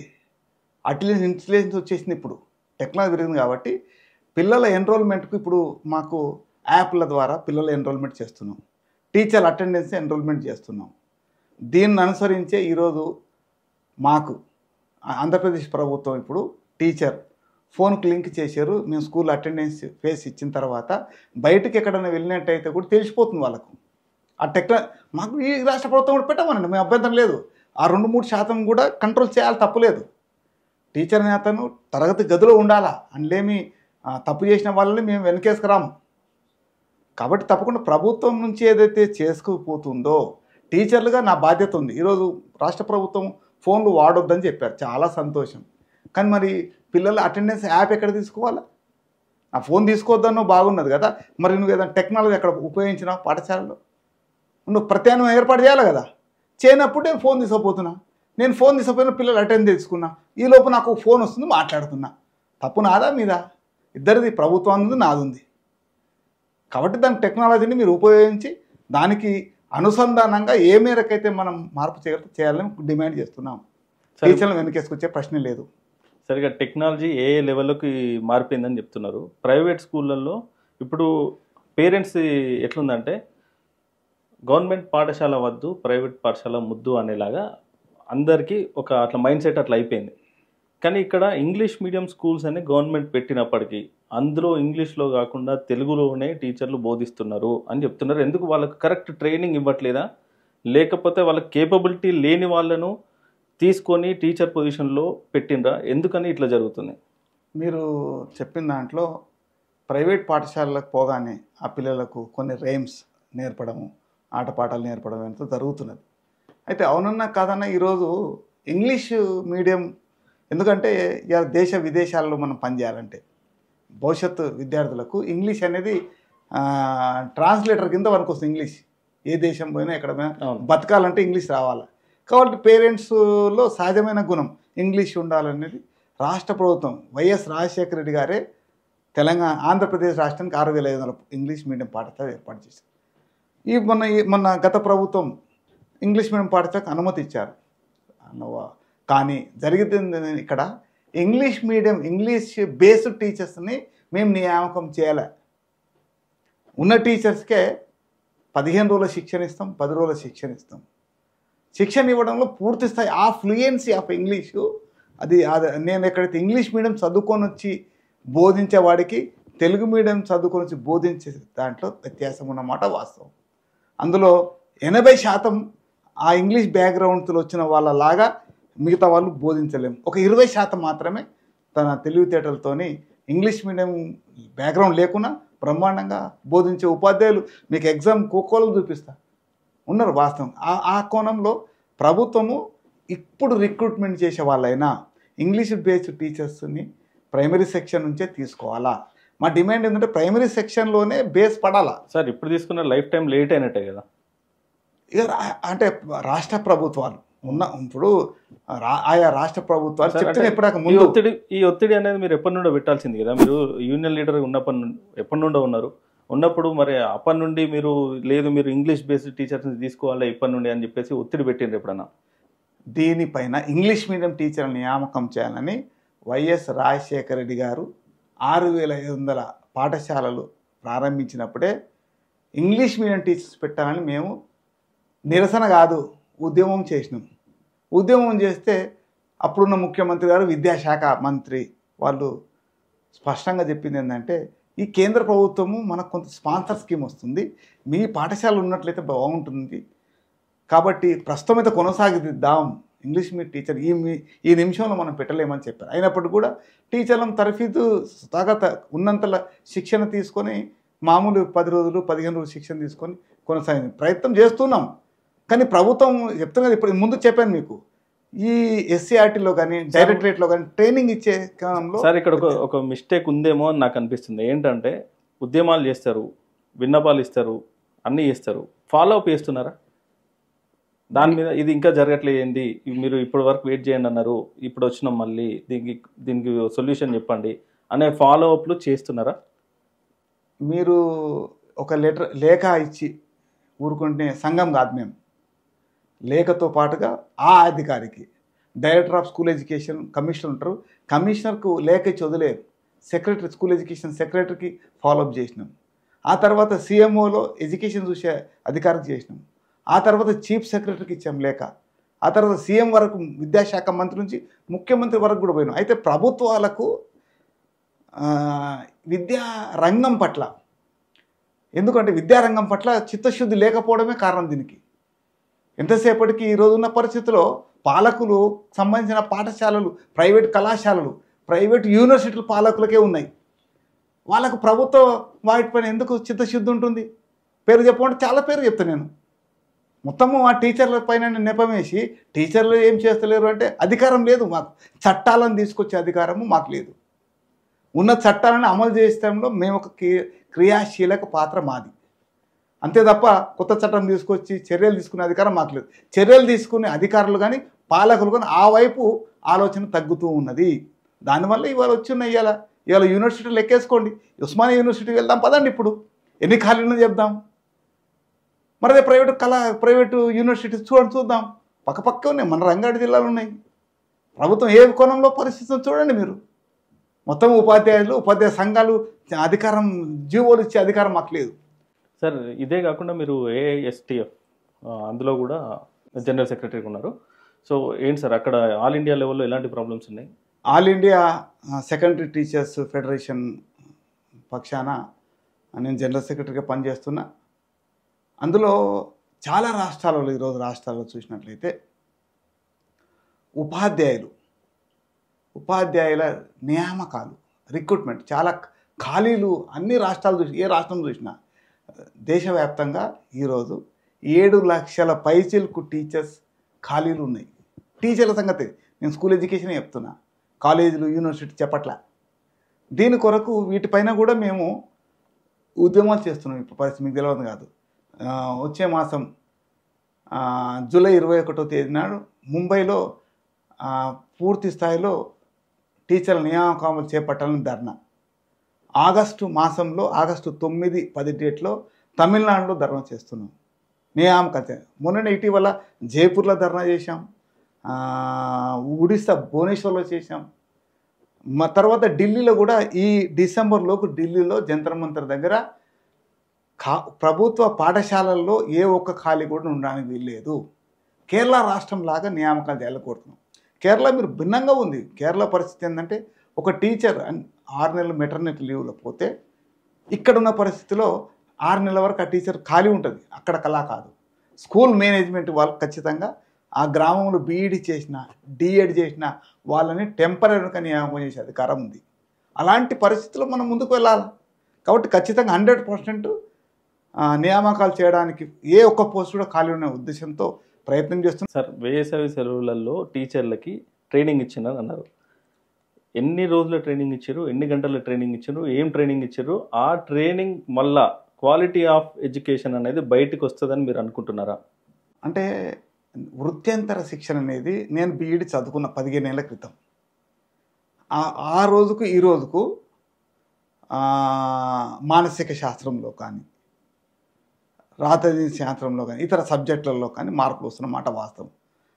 ఆర్టిఫిషియల్ ఇంటెలిజెన్స్ వచ్చేసింది. ఇప్పుడు టెక్నాలజీ పెరిగింది కాబట్టి పిల్లల ఎన్రోల్మెంట్కు ఇప్పుడు మాకు యాప్ల ద్వారా పిల్లల ఎన్రోల్మెంట్ చేస్తున్నాం, టీచర్ అటెండెన్స్ ఎన్రోల్మెంట్ చేస్తున్నాం. దీన్ని అనుసరించే ఈరోజు మాకు ఆంధ్రప్రదేశ్ ప్రభుత్వం ఇప్పుడు టీచర్ ఫోన్కి లింక్ చేశారు. మేము స్కూల్ అటెండెన్స్ ఫేస్ ఇచ్చిన తర్వాత బయటకు ఎక్కడైనా వెళ్ళినట్టయితే కూడా తెలిసిపోతుంది వాళ్ళకు. ఆ మాకు ఈ రాష్ట్ర ప్రభుత్వం కూడా పెట్టమనండి, మేము అభ్యంతరం లేదు. ఆ 2-3% కూడా కంట్రోల్ చేయాలి, తప్పులేదు. టీచర్ అనే అతను తరగతి గదిలో ఉండాలా, అందులేమి తప్పు చేసిన వాళ్ళని మేము వెనకేసుకురాము. కాబట్టి తప్పకుండా ప్రభుత్వం నుంచి ఏదైతే చేసుకుపోతుందో టీచర్లుగా నా బాధ్యత ఉంది. ఈరోజు రాష్ట్ర ప్రభుత్వం ఫోన్లు వాడొద్దని చెప్పారు, చాలా సంతోషం. కానీ మరి పిల్లల అటెండెన్స్ యాప్ ఎక్కడ తీసుకోవాలా? ఆ ఫోన్ తీసుకోవద్దన్నో బాగున్నది కదా. మరి నువ్వు ఏదైనా టెక్నాలజీ ఎక్కడ ఉపయోగించినా పాఠశాలలో నువ్వు ప్రత్యామ్నాయం ఏర్పాటు చేయాలి కదా. చేయనప్పుడు నేను ఫోన్ తీసుకోపోతున్నా. నేను ఫోన్ తీసుకుపోయిన పిల్లలు అటెండ్ చేసుకున్నా, ఈ లోపు నాకు ఫోన్ వస్తుంది, మాట్లాడుతున్నా. తప్పు నాదా మీద? ఇద్దరిది, ప్రభుత్వం ఉంది, నాది ఉంది. కాబట్టి దాని టెక్నాలజీని మీరు ఉపయోగించి దానికి అనుసంధానంగా ఏ మేరకైతే మనం మార్పు చేయాలని డిమాండ్ చేస్తున్నాం. టీచర్లను వెనకేసుకొచ్చే ప్రశ్నే లేదు. సరిగా టెక్నాలజీ ఏ లెవెల్లోకి మారిపోయిందని చెప్తున్నారు. ప్రైవేట్ స్కూళ్ళల్లో ఇప్పుడు పేరెంట్స్ ఎట్లుందంటే గవర్నమెంట్ పాఠశాల వద్దు, ప్రైవేట్ పాఠశాల ముద్దు అనేలాగా అందరికీ ఒక అట్లా మైండ్ సెట్ అట్లా అయిపోయింది. కానీ ఇక్కడ ఇంగ్లీష్ మీడియం స్కూల్స్ అని గవర్నమెంట్ పెట్టినప్పటికీ అందులో ఇంగ్లీష్లో కాకుండా తెలుగులోనే టీచర్లు బోధిస్తున్నారు అని చెప్తున్నారు. ఎందుకు వాళ్ళకు కరెక్ట్ ట్రైనింగ్ ఇవ్వట్లేదా, లేకపోతే వాళ్ళకి కేపబిలిటీ లేని వాళ్ళను తీసుకొని టీచర్ పొజిషన్లో పెట్టినరా? ఎందుకని ఇట్లా జరుగుతుంది? మీరు చెప్పిన దాంట్లో ప్రైవేట్ పాఠశాలలకు పోగానే ఆ పిల్లలకు కొన్ని రైమ్స్ నేర్పడము, ఆటపాటలు నేర్పడం ఎంతో జరుగుతున్నది. అయితే అవునన్నా కాదన్నా ఈరోజు ఇంగ్లీష్ మీడియం, ఎందుకంటే దేశ విదేశాల్లో మనం పనిచేయాలంటే భవిష్యత్తు విద్యార్థులకు ఇంగ్లీష్ అనేది ట్రాన్స్లేటర్ కింద వరకు వస్తుంది. ఇంగ్లీష్ ఏ దేశం పోయినా ఎక్కడ పోయినా బతకాలంటే ఇంగ్లీష్ రావాలి. కాబట్టి పేరెంట్స్లో సహజమైన గుణం ఇంగ్లీష్ ఉండాలనేది రాష్ట్ర ప్రభుత్వం వైఎస్ రాజశేఖర రెడ్డి గారే ఆంధ్రప్రదేశ్ రాష్ట్రానికి 6,500 ఇంగ్లీష్ మీడియం పాఠశాల ఏర్పాటు చేశారు. మొన్న గత ప్రభుత్వం ఇంగ్లీష్ మీడియం పాఠశాలకు అనుమతి ఇచ్చారు. కానీ జరిగింది ఇక్కడ ఇంగ్లీష్ మీడియం, ఇంగ్లీష్ బేస్డ్ టీచర్స్ని మేము నియామకం చేయాలి. ఉన్న టీచర్స్కే 15 రోజుల శిక్షణ ఇస్తాం, 10 రోజుల శిక్షణ ఇస్తాం. శిక్షణ ఇవ్వడంలో పూర్తి స్థాయి ఆ ఫ్లూయెన్సీ ఆఫ్ ఇంగ్లీషు అది నేను ఎక్కడైతే ఇంగ్లీష్ మీడియం చదువుకొని వచ్చి బోధించేవాడికి తెలుగు మీడియం చదువుకొని వచ్చి బోధించే దాంట్లో వ్యత్యాసం ఉన్నమాట వాస్తవం. అందులో 80% ఆ ఇంగ్లీష్ బ్యాక్గ్రౌండ్తో వచ్చిన వాళ్ళలాగా మిగతా వాళ్ళు బోధించలేము. ఒక 20% మాత్రమే తన తెలివితేటలతోని ఇంగ్లీష్ మీడియం బ్యాక్గ్రౌండ్ లేకున్నా బ్రహ్మాండంగా బోధించే ఉపాధ్యాయులు మీకు ఎగ్జామ్ కోకోలు చూపిస్తా ఉన్నారు వాస్తవం. ఆ కోణంలో ప్రభుత్వము ఇప్పుడు రిక్రూట్మెంట్ చేసే వాళ్ళైనా ఇంగ్లీష్ బేస్డ్ టీచర్స్ని ప్రైమరీ సెక్షన్ నుంచే తీసుకోవాలా. మా డిమాండ్ ఏంటంటే ప్రైమరీ సెక్షన్లోనే బేస్ పడాలా. సార్ ఇప్పుడు తీసుకున్న లైఫ్ టైం లేట్ అయినట్టే కదా. ఇక అంటే రాష్ట్ర ప్రభుత్వాలు ఇప్పుడు ఆయా రాష్ట్ర ప్రభుత్వాలు చెప్తే ఈ ఒత్తిడి అనేది మీరు ఎప్పటి నుండో పెట్టాల్సింది కదా. మీరు యూనియన్ లీడర్ ఎప్పటి నుండో ఉన్నప్పుడు మరి అప్పటి నుండి మీరు ఇంగ్లీష్ బేస్డ్ టీచర్స్ని తీసుకోవాలి ఇప్పటి నుండి అని చెప్పేసి ఒత్తిడి పెట్టిండ్రు ఎప్పుడన్నా? దీనిపైన ఇంగ్లీష్ మీడియం టీచర్ల నియామకం చేయాలని వైఎస్ రాజశేఖర రెడ్డి గారు 6,500 పాఠశాలలు ప్రారంభించినప్పుడే ఇంగ్లీష్ మీడియం టీచర్స్ పెట్టాలని మేము నిరసన కాదు ఉద్యమం చేసినాం. ఉద్యమం చేస్తే అప్పుడున్న ముఖ్యమంత్రి గారు, విద్యాశాఖ మంత్రి వాళ్ళు స్పష్టంగా చెప్పింది ఏంటంటే ఈ కేంద్ర ప్రభుత్వము మనకు కొంత స్పాన్సర్ స్కీమ్ వస్తుంది, మీ పాఠశాల ఉన్నట్లయితే బాగుంటుంది, కాబట్టి ప్రస్తుతం అయితే కొనసాగిద్దాం ఇంగ్లీష్ మీడియం టీచర్ ఈ నిమిషంలో మనం పెట్టలేమని చెప్పారు. అయినప్పటికీ కూడా టీచర్లను తరఫీదు ఉన్నంతల శిక్షణ తీసుకొని మామూలు 10 రోజులు 15 రోజులు శిక్షణ తీసుకొని కొనసాగింది ప్రయత్నం చేస్తున్నాం. కానీ ప్రభుత్వం చెప్తున్నది ఇప్పుడు ముందు చెప్పాను మీకు, ఈ ఎస్సీఆర్టీలో కానీ డైరెక్టరేట్లో కానీ ట్రైనింగ్ ఇచ్చే క్రమంలో సార్ ఇక్కడ ఒక మిస్టేక్ ఉందేమో అని నాకు అనిపిస్తుంది. ఏంటంటే ఉద్యమాలు చేస్తారు, విన్నపాలు ఇస్తారు, అన్నీ చేస్తారు, ఫాలో అప్ చేస్తున్నారా దాని మీద? ఇది ఇంకా జరగట్లేదండి, మీరు ఇప్పటి వరకు వెయిట్ చేయండి అన్నారు, ఇప్పుడు వచ్చినాం మళ్ళీ దీనికి సొల్యూషన్ చెప్పండి అనే ఫాలో అప్లు చేస్తున్నారా? మీరు ఒక లేఖ ఇచ్చి ఊరుకుంటే సంఘం కాదు మేము. లేఖతో పాటుగా ఆ అధికారికి director of school education commissioner ఉంటారు, కమిషనర్కు లేఖ ఇచ్చి వదిలేదు, సెక్రటరీ స్కూల్ ఎడ్యుకేషన్ సెక్రటరీకి ఫాలోఅప్ చేసినాం. ఆ తర్వాత సీఎంఓలో ఎడ్యుకేషన్ చూసే అధికారికి చేసినాం. ఆ తర్వాత చీఫ్ సెక్రటరీకి ఇచ్చాం లేఖ. ఆ తర్వాత సీఎం వరకు, విద్యాశాఖ మంత్రి నుంచి ముఖ్యమంత్రి వరకు కూడా పోయినాం. అయితే ప్రభుత్వాలకు విద్యా రంగం పట్ల, ఎందుకంటే విద్యారంగం పట్ల చిత్తశుద్ధి లేకపోవడమే కారణం దీనికి. ఎంతసేపటికి ఈరోజున్న పరిస్థితిలో పాలకులు సంబంధించిన పాఠశాలలు, ప్రైవేట్ కళాశాలలు, ప్రైవేట్ యూనివర్సిటీల పాలకులకే ఉన్నాయి. వాళ్ళకు ప్రభుత్వ వాటిపైన ఎందుకు చిత్తశుద్ధి ఉంటుంది? పేరు చెప్పమంటే చాలా పేరు చెప్తాను నేను. మొత్తము ఆ టీచర్ల పైన నెపం వేసి టీచర్లు ఏం చేస్తలేరు అంటే అధికారం లేదు మాకు, చట్టాలను తీసుకొచ్చే అధికారము మాకు లేదు. ఉన్న చట్టాలను అమలు చేసడంలో మేము ఒక క్రియాశీలక పాత్ర మాది, అంతే తప్ప కొత్త చట్టం తీసుకొచ్చి చర్యలు తీసుకునే అధికారం మాకు లేదు. చర్యలు తీసుకునే అధికారులు కానీ పాలకులు కానీ ఆ వైపు ఆలోచన తగ్గుతూ ఉన్నది. దానివల్ల ఇవాళ వచ్చినాయి. ఇవాళ యూనివర్సిటీలు ఎక్కేసుకోండి. ఉస్మానియా యూనివర్సిటీకి వెళ్దాం పదండి. ఇప్పుడు ఎన్ని ఖాళీలు చెప్దాం. మరి అదే ప్రైవేటు యూనివర్సిటీస్ చూద్దాం. పక్కపక్క ఉన్నాయి. మన రంగారెడ్డి జిల్లాలో ఉన్నాయి. ప్రభుత్వం ఏ కోణంలో పరిస్థితులను చూడండి మీరు. మొత్తం ఉపాధ్యాయ సంఘాలు అధికారం, జీవోలు ఇచ్చే అధికారం మాకు లేదు. సార్ ఇదే కాకుండా మీరు ఏఐఎస్టిఎఫ్ అందులో కూడా జనరల్ సెక్రటరీగా ఉన్నారు. సో ఏంటి సార్ అక్కడ ఆల్ ఇండియా లెవెల్లో ఎలాంటి ప్రాబ్లమ్స్ ఉన్నాయి? All India secondary teachers federation పక్షాన నేను జనరల్ సెక్రటరీగా పనిచేస్తున్నా. అందులో చాలా రాష్ట్రాలలో ఈరోజు రాష్ట్రాల్లో చూసినట్లయితే ఉపాధ్యాయుల నియామకాలు, రిక్రూట్మెంట్ చాలా ఖాళీలు అన్ని రాష్ట్రాలు చూసి ఏ రాష్ట్రం చూసినా దేశవ్యాప్తంగా ఈరోజు 7 లక్షల పైచిలకు టీచర్స్ ఖాళీలు ఉన్నాయి. టీచర్ల సంగతి నేను స్కూల్ ఎడ్యుకేషన్ చెప్తున్నా, కాలేజీలు యూనివర్సిటీ చెప్పట్లా. దీని కొరకు వీటిపైన కూడా మేము ఉద్యమాలు చేస్తున్నాం. ఇప్పుడు పరిస్థితి మీకు తెలియదు కాదు. వచ్చే మాసం జూలై 21వ తేదీ నాడు ముంబైలో పూర్తి స్థాయిలో టీచర్ల నియామకాలు చేపట్టాలని ధర్నా. ఆగస్టు మాసంలో ఆగస్టు 9, 10 డేట్లో తమిళనాడులో ధర్నా చేస్తున్నాం. నియామకాలు మొన్ననే ఇటీవల జైపూర్లో ధర్నా చేశాం, ఒడిస్సా భువనేశ్వర్లో చేశాం. తర్వాత ఢిల్లీలో కూడా ఈ డిసెంబర్లోపు ఢిల్లీలో జంతర్ మంతర్ దగ్గర ప్రభుత్వ పాఠశాలల్లో ఏ ఒక్క ఖాళీ కూడా ఉండడానికి వీల్లేదు. కేరళ రాష్ట్రం లాగా నియామకాలు చేయాలని కోరుతున్నాం. కేరళ మీరు భిన్నంగా ఉంది. కేరళ పరిస్థితి ఏంటంటే ఒక టీచర్ 6 నెలలు మెటర్నిటీ లీవ్లో పోతే ఇక్కడున్న పరిస్థితిలో 6 నెలల వరకు ఆ టీచర్ ఖాళీ ఉంటుంది. అక్కడ కలా కాదు. స్కూల్ మేనేజ్మెంట్ వాళ్ళు ఖచ్చితంగా ఆ గ్రామంలో బీఈడి చేసిన, డిఎడ్ చేసిన వాళ్ళని టెంపరీగా నియామకం చేసే అధికారం ఉంది. అలాంటి పరిస్థితుల్లో మనం ముందుకు వెళ్ళాలి. కాబట్టి ఖచ్చితంగా 100% నియామకాలు చేయడానికి ఏ ఒక్క పోస్ట్ కూడా ఖాళీ ఉన్న ఉద్దేశంతో ప్రయత్నం చేస్తున్నాం. సార్ వేసవి సెలవులలో టీచర్లకి ట్రైనింగ్ ఇచ్చిందని అన్నారు. ఎన్ని రోజుల ట్రైనింగ్ ఇచ్చారు, ఎన్ని గంటల ట్రైనింగ్ ఇచ్చారు, ఏం ట్రైనింగ్ ఇచ్చారు, ఆ ట్రైనింగ్ మళ్ళా క్వాలిటీ ఆఫ్ ఎడ్యుకేషన్ అనేది బయటకు వస్తుందని మీరు అనుకుంటున్నారా? అంటే వృత్యంతర శిక్షణ అనేది నేను బీఈడి చదువుకున్న 15 ఏళ్ల క్రితం. ఆ రోజుకు ఈ రోజుకు మానసిక శాస్త్రంలో కానీ, రాతది శాస్త్రంలో కానీ, ఇతర సబ్జెక్టులలో కానీ మార్పులు వస్తున్న మాట వాస్తవం.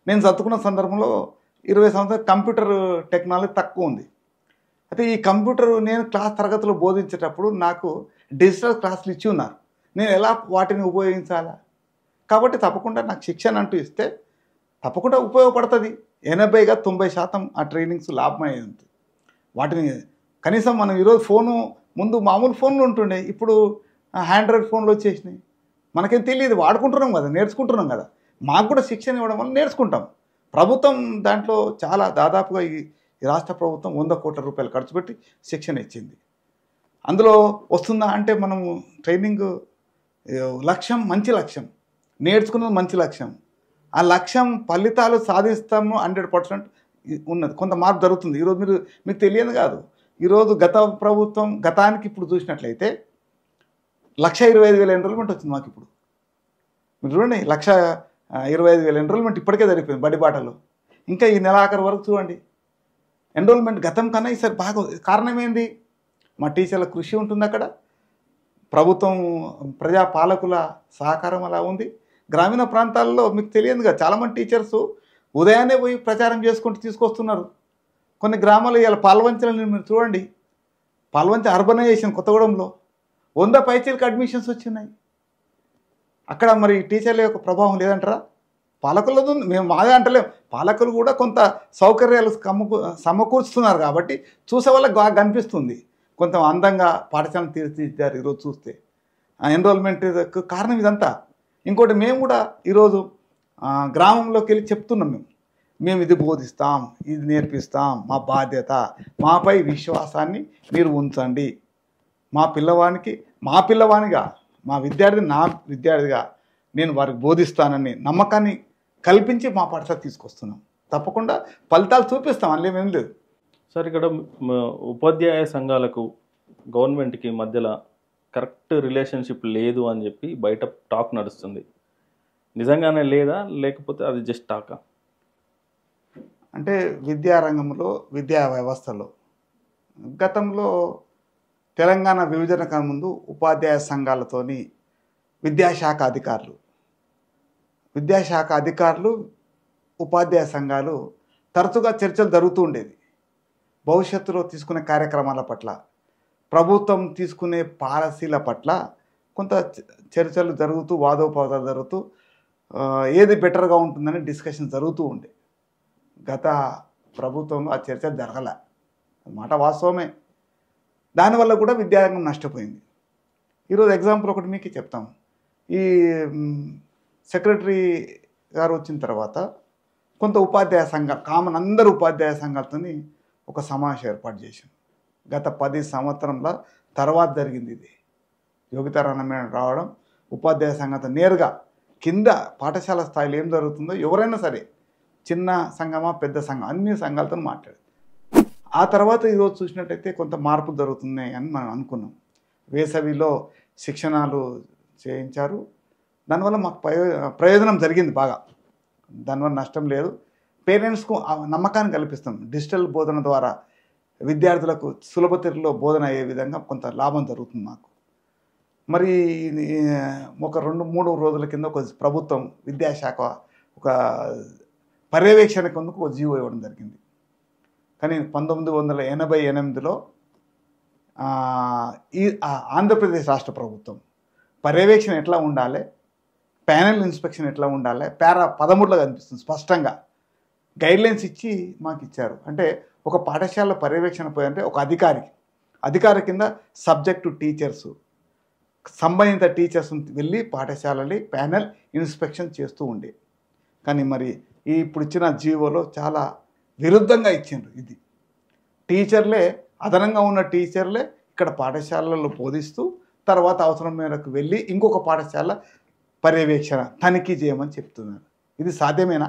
నేను చదువుకున్న సందర్భంలో 20 సంవత్సరాలు కంప్యూటర్ టెక్నాలజీ తక్కువ ఉంది. అయితే ఈ కంప్యూటర్ నేను తరగతిలో బోధించేటప్పుడు నాకు డిజిటల్ క్లాసులు ఇచ్చి ఉన్నారు. నేను ఎలా వాటిని ఉపయోగించాలా? కాబట్టి తప్పకుండా నాకు శిక్షణ అంటూ ఇస్తే తప్పకుండా ఉపయోగపడుతుంది. 80-90% ఆ ట్రైనింగ్స్ లాభమయ్యేది. వాటిని కనీసం మనం ఈరోజు ముందు మామూలు ఫోన్లు ఉంటుండే, ఇప్పుడు ఆండ్రాయిడ్ ఫోన్లు వచ్చేసినాయి. మనకేం తెలియదు, వాడుకుంటున్నాం కదా, నేర్చుకుంటున్నాం కదా. మాకు కూడా శిక్షణ ఇవ్వడం వల్ల నేర్చుకుంటాం. ప్రభుత్వం దాంట్లో చాలా దాదాపుగా ఈ రాష్ట్ర ప్రభుత్వం 100 కోట్ల రూపాయలు ఖర్చు పెట్టి శిక్షణ ఇచ్చింది. అందులో వస్తుందా అంటే మనము ట్రైనింగ్ లక్ష్యం, మంచి లక్ష్యం, నేర్చుకున్నది మంచి లక్ష్యం. ఆ లక్ష్యం ఫలితాలు సాధిస్తాము 100% ఉన్నది. కొంత మార్పు జరుగుతుంది. ఈరోజు మీకు తెలియదు కాదు. ఈరోజు గతానికి ఇప్పుడు చూసినట్లయితే 1,25,000 ఎన్రోల్మెంట్ వచ్చింది మాకు. ఇప్పుడు మీరు చూడండి, 1,25,000 ఎన్రోల్మెంట్ ఇప్పటికే జరిగిపోయింది బడి బాటలో. ఇంకా ఈ నెలాఖరు వరకు చూడండి ఎన్రోల్మెంట్ గతం కన్నా ఈసారి బాగా. కారణం ఏంది? మా టీచర్ల కృషి ఉంటుంది అక్కడ, ప్రభుత్వం ప్రజాపాలకుల సహకారం అలా ఉంది. గ్రామీణ ప్రాంతాల్లో మీకు తెలియదుగా, చాలామంది టీచర్స్ ఉదయాన్నే పోయి ప్రచారం చేసుకుంటూ తీసుకొస్తున్నారు. కొన్ని గ్రామాలు ఇలా పాల్వంచలని మీరు చూడండి, పాల్వంచ అర్బనైజేషన్ కొత్తగూడెంలో 100 పైచీలకు అడ్మిషన్స్ వచ్చినాయి. అక్కడ మరి టీచర్ల యొక్క ప్రభావం లేదంటారా? పాలకులది ఉంది, మేము మాదే అంటలేం. పాలకులు కూడా కొంత సౌకర్యాలు సమకూర్చుతున్నారు కాబట్టి చూసే వాళ్ళకి బాగా కనిపిస్తుంది. కొంత అందంగా పాఠశాలను తీర్చిదిద్దారు. ఈరోజు చూస్తే ఎన్రోల్మెంట్ కారణం ఇదంతా. ఇంకోటి, మేము కూడా ఈరోజు గ్రామంలోకి వెళ్ళి చెప్తున్నాం, మేము ఇది బోధిస్తాం, ఇది నేర్పిస్తాం, మా బాధ్యత, మాపై విశ్వాసాన్ని మీరు ఉంచండి. మా పిల్లవానిగా, మా విద్యార్థిగా నేను వారికి బోధిస్తానని నమ్మకాన్ని కల్పించి మా పాఠశాల తీసుకొస్తున్నాం. తప్పకుండా ఫలితాలు చూపిస్తాం, అందులోమేం లేదు. సార్ ఇక్కడ ఉపాధ్యాయ సంఘాలకు గవర్నమెంట్కి మధ్యలో కరెక్ట్ రిలేషన్షిప్ లేదు అని చెప్పి బయట టాక్ నడుస్తుంది. నిజంగానే లేదా, లేకపోతే అది జస్ట్ టాకా? అంటే విద్యారంగంలో విద్యా వ్యవస్థలో గతంలో తెలంగాణ విభజన కన్నా ముందు ఉపాధ్యాయ సంఘాలతోని విద్యాశాఖ అధికారులు ఉపాధ్యాయ సంఘాలు తరచుగా చర్చలు జరుగుతూ ఉండేది. భవిష్యత్తులో తీసుకునే కార్యక్రమాల పట్ల, ప్రభుత్వం తీసుకునే పాలసీల పట్ల కొంత చర్చలు జరుగుతూ, వాదోపవాదాలు జరుగుతూ ఏది బెటర్గా ఉంటుందని డిస్కషన్ జరుగుతూ ఉండే. గత ప్రభుత్వంలో ఆ చర్చ జరగలే, మాట వాస్తవమే. దానివల్ల కూడా విద్యారంగం నష్టపోయింది. ఈరోజు ఎగ్జాంపుల్ ఒకటి మీకు చెప్తాం. ఈ సెక్రటరీ గారు వచ్చిన తర్వాత కొంత ఉపాధ్యాయ సంఘాలు అందరు ఉపాధ్యాయ సంఘాలతో ఒక సమావేశం ఏర్పాటు చేశాం. గత 10 సంవత్సరంల తర్వాత జరిగింది ఇది. యోగితారాయణ మేడం రావడం, ఉపాధ్యాయ సంఘంతో నేరుగా కింద పాఠశాల స్థాయిలో ఏం జరుగుతుందో ఎవరైనా సరే, చిన్న సంఘమా పెద్ద సంఘం, అన్ని సంఘాలతో మాట్లాడారు. ఆ తర్వాత ఈరోజు చూసినట్టయితే కొంత మార్పు జరుగుతున్నాయి అని మనం అనుకున్నాం. వేసవిలో శిక్షణాలు చేయించారు. దానివల్ల మాకు ప్రయోజనం జరిగింది బాగా. దానివల్ల నష్టం లేదు. పేరెంట్స్కు నమ్మకాన్ని కల్పిస్తాం. డిజిటల్ బోధన ద్వారా విద్యార్థులకు సులభతలో బోధన అయ్యే విధంగా కొంత లాభం జరుగుతుంది మాకు. మరి ఒక 2-3 రోజుల కింద ఒక ప్రభుత్వం విద్యాశాఖ ఒక పర్యవేక్షణ కిందకు ఒక జీవో ఇవ్వడం జరిగింది. కానీ 1988లో ఈ ఆంధ్రప్రదేశ్ రాష్ట్ర ప్రభుత్వం పర్యవేక్షణ ఎట్లా ఉండాలి, ప్యానెల్ ఇన్స్పెక్షన్ ఎట్లా ఉండాలి, పారా 13లో కనిపిస్తుంది స్పష్టంగా. గైడ్లైన్స్ ఇచ్చి మాకు ఇచ్చారు. అంటే ఒక పాఠశాల పర్యవేక్షణ పోయంటే ఒక అధికారి కింద సబ్జెక్టు టీచర్సు, సంబంధిత టీచర్స్ వెళ్ళి పాఠశాలని ప్యానెల్ ఇన్స్పెక్షన్ చేస్తూ ఉండే. కానీ మరి ఇప్పుడు ఇచ్చిన జీవోలో చాలా విరుద్ధంగా ఇచ్చిండ్రు. ఇది టీచర్లే, అదనంగా ఉన్న టీచర్లే ఇక్కడ పాఠశాలల్లో బోధిస్తూ తర్వాత అవసరం మేరకు వెళ్ళి ఇంకొక పాఠశాల పర్యవేక్షణ తనిఖీ చేయమని చెప్తున్నారు. ఇది సాధ్యమేనా?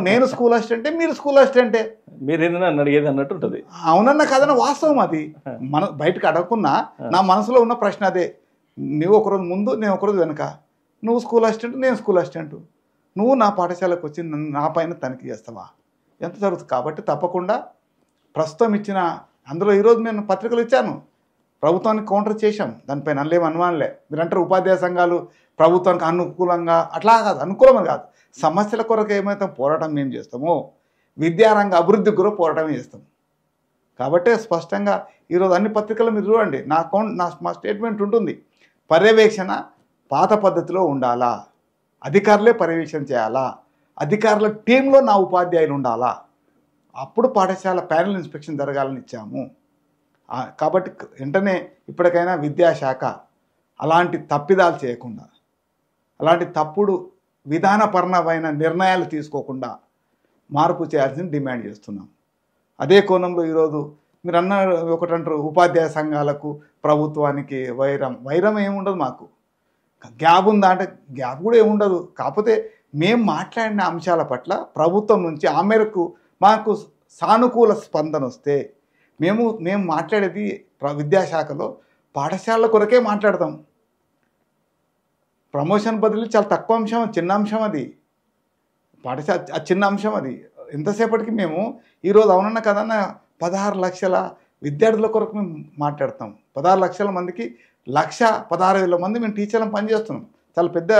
నేను స్కూల్ అసిస్టెంటే, మీరు స్కూల్ అసిస్టెంటే, మీరేదైనా అడిగేది అన్నట్టు ఉంటుంది. అవునన్న కాదన్న వాస్తవం అది. బయటకు అడగకున్నా నా మనసులో ఉన్న ప్రశ్న అదే. నువ్వు ఒకరోజు ముందు, నేను ఒకరోజు వెనుక. నువ్వు స్కూల్ అసిస్టెంట్, నేను స్కూల్ అసిస్టెంట్. నువ్వు నా పాఠశాలకు వచ్చి నా పైన తనిఖీ చేస్తావా? ఎంత జరుగుతుంది? కాబట్టి తప్పకుండా ప్రస్తుతం ఇచ్చిన అందులో ఈరోజు నేను పత్రికలు ఇచ్చాను, ప్రభుత్వానికి కౌంటర్ చేశాం. దానిపైన అల్లేం అనుమానలే. మీరంటారు ఉపాధ్యాయ సంఘాలు ప్రభుత్వానికి అనుకూలంగా, అట్లా కాదు, అనుకూలమని కాదు. సమస్యల కొరకు ఏమైతే పోరాటం మేము చేస్తామో విద్యారంగ అభివృద్ధికి కూడా పోరాటమే చేస్తాం. కాబట్టి స్పష్టంగా ఈరోజు అన్ని పత్రికలు మీరు చూడండి, మా స్టేట్మెంట్ ఉంటుంది. పర్యవేక్షణ పాత పద్ధతిలో ఉండాలా, అధికారులే పర్యవేక్షణ చేయాలా, అధికారుల టీంలో నా ఉపాధ్యాయులు ఉండాలా, అప్పుడు పాఠశాల ప్యానెల్ ఇన్స్పెక్షన్ జరగాలని ఇచ్చాము. కాబట్టి వెంటనే ఇప్పటికైనా విద్యాశాఖ అలాంటి తప్పిదాలు చేయకుండా, అలాంటి తప్పుడు విధానపరమైన నిర్ణయాలు తీసుకోకుండా మార్పు చేయాల్సింది డిమాండ్ చేస్తున్నాం. అదే కోణంలో ఈరోజు మీరు ఒకటంటారు ఉపాధ్యాయ సంఘాలకు ప్రభుత్వానికి వైరం ఏముండదు. మాకు గ్యాప్ ఉందా అంటే గ్యాప్ కూడా ఏముండదు. కాకపోతే మేము మాట్లాడిన అంశాల పట్ల ప్రభుత్వం నుంచి ఆ మేరకు మాకు సానుకూల స్పందన వస్తే మేము మాట్లాడేది విద్యాశాఖలో పాఠశాలల కొరకే మాట్లాడతాం. ప్రమోషన్ బదిలీ చాలా తక్కువ అంశం, చిన్న అంశం అది. పాఠశాల చిన్న అంశం అది. ఎంతసేపటికి మేము ఈరోజు అవునన్నా కదన్నా 16 లక్షల విద్యార్థుల కొరకు మేము మాట్లాడతాం. 16 లక్షల మందికి 1,16,000 మంది మేము టీచర్లను పనిచేస్తున్నాం. చాలా పెద్ద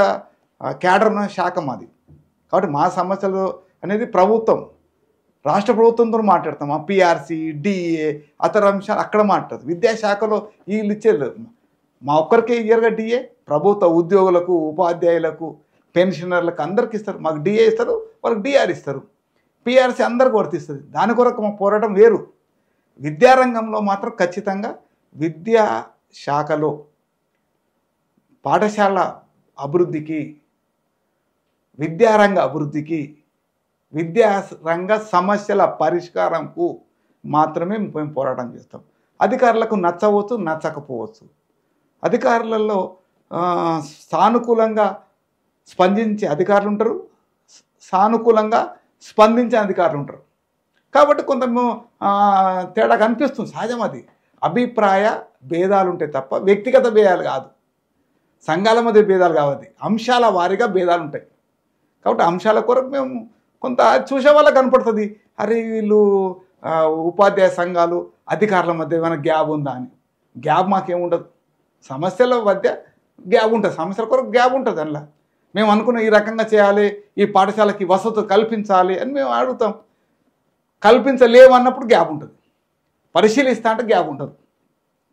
క్యాడర్ ఉన్న శాఖ మాది. కాబట్టి మా సమస్యలు అనేది ప్రభుత్వం, రాష్ట్ర ప్రభుత్వంతో మాట్లాడతాం. ఆ పిఆర్సీ, డిఏ, అతర అంశాలు అక్కడ మాట్లాడతాం. విద్యాశాఖలో వీళ్ళు ఇచ్చేది మా ఒక్కరికే ఇయర్గా డిఏ, ప్రభుత్వ ఉద్యోగులకు, ఉపాధ్యాయులకు, పెన్షనర్లకు అందరికి ఇస్తారు. మాకు డిఏ ఇస్తారు, వాళ్ళకి డిఆర్ ఇస్తారు. పిఆర్సీ అందరికి వర్తిస్తుంది. దాని కొరకు మా పోరాటం వేరు. విద్యారంగంలో మాత్రం ఖచ్చితంగా విద్యాశాఖలో పాఠశాల అభివృద్ధికి, విద్యారంగ అభివృద్ధికి, విద్యారంగ సమస్యల పరిష్కారంకు మాత్రమే మేము పోరాటం చేస్తాం. అధికారులకు నచ్చవచ్చు, నచ్చకపోవచ్చు. అధికారులలో సానుకూలంగా స్పందించే అధికారులు ఉంటారు, సానుకూలంగా స్పందించే అధికారులు ఉంటారు. కాబట్టి కొంత తేడా కనిపిస్తుంది. సహజం అది. అభిప్రాయ భేదాలు ఉంటాయి తప్ప వ్యక్తిగత భేదాలు కాదు. సంఘాల మధ్య భేదాలు కావద్ది, అంశాల వారీగా భేదాలు ఉంటాయి. కాబట్టి అంశాల కొరకు మేము కొంత చూసే వాళ్ళకి కనపడుతుంది, అరే వీళ్ళు ఉపాధ్యాయ సంఘాలు అధికారుల మధ్య ఏమైనా గ్యాప్ ఉందా అని. గ్యాప్ మాకేముండదు, సమస్యల మధ్య గ్యాప్ ఉంటుంది, సమస్యల కొరకు గ్యాప్ ఉంటుంది. అందులో మేము అనుకున్న ఈ రకంగా చేయాలి, ఈ పాఠశాలకి వసతులు కల్పించాలి అని మేము అడుగుతాం. కల్పించలేమన్నప్పుడు గ్యాప్ ఉంటుంది, పరిశీలిస్తా అంటే గ్యాప్ ఉంటుంది.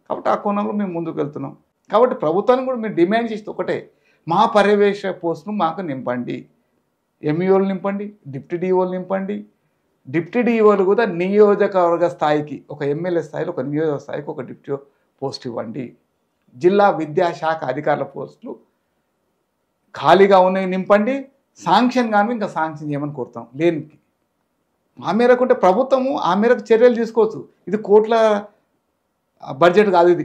కాబట్టి ఆ కోణంలో మేము ముందుకు వెళ్తున్నాం. కాబట్టి ప్రభుత్వాన్ని కూడా మేము డిమాండ్ చేస్తే ఒకటే, మా పర్యవేక్షక పోస్టును మాకు నింపండి, ఎంఈఓలు నింపండి, డిప్యూటీ డిఓలు నింపండి. డిప్యూటీ డిఓలు కూడా నియోజకవర్గ స్థాయికి, ఒక ఎమ్మెల్యే స్థాయిలో ఒక నియోజక స్థాయికి ఒక డిప్యూటీ పోస్ట్ ఇవ్వండి. జిల్లా విద్యాశాఖ అధికారుల పోస్టులు ఖాళీగా ఉన్నాయి, నింపండి. శాంక్షన్ కానీ ఇంకా శాంక్షన్ చేయమని కోరుతాం. లేనికి ఆ మేరకు ఉంటే ప్రభుత్వము ఆ మేరకు చర్యలు తీసుకోవచ్చు. ఇది కోట్ల బడ్జెట్ కాదు. ఇది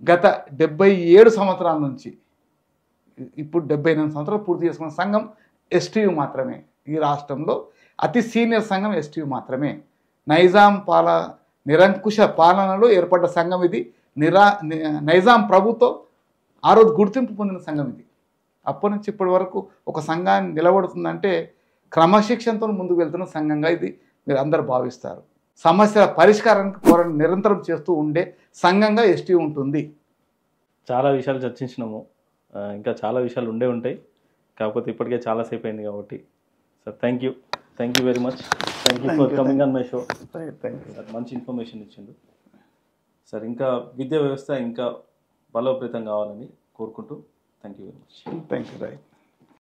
గత 77 సంవత్సరాల నుంచి ఇప్పుడు 78 సంవత్సరాలు పూర్తి చేసుకున్న సంఘం ఎస్టీయు మాత్రమే. ఈ రాష్ట్రంలో అతి సీనియర్ సంఘం ఎస్టీయు మాత్రమే. నైజాం నిరంకుశ పాలనలో ఏర్పడ్డ సంఘం ఇది. నైజాం ప్రభుత్వం ఆ రోజు గుర్తింపు పొందిన సంఘం ఇది. అప్పటి నుంచి ఇప్పటి వరకు ఒక సంఘాన్ని నిలబడుతుందంటే క్రమశిక్షణతో ముందుకు వెళ్తున్న సంఘంగా ఇది మీరు అందరూ భావిస్తారు. సమస్యల పరిష్కారానికి పోరాటం నిరంతరం చేస్తూ ఉండే సంఘంగా ఎస్టీ ఉంటుంది. చాలా విషయాలు చర్చించినాము, ఇంకా చాలా విషయాలు ఉండే ఉంటాయి, కాకపోతే ఇప్పటికే చాలాసేపు అయింది కాబట్టి. Sir thank you very much. Thank you for coming on my show. Sir మంచి ఇన్ఫర్మేషన్ ఇచ్చిండు సార్. ఇంకా విద్యా వ్యవస్థ ఇంకా బలోపేతం కావాలని కోరుకుంటూ thank you very much. Thank you.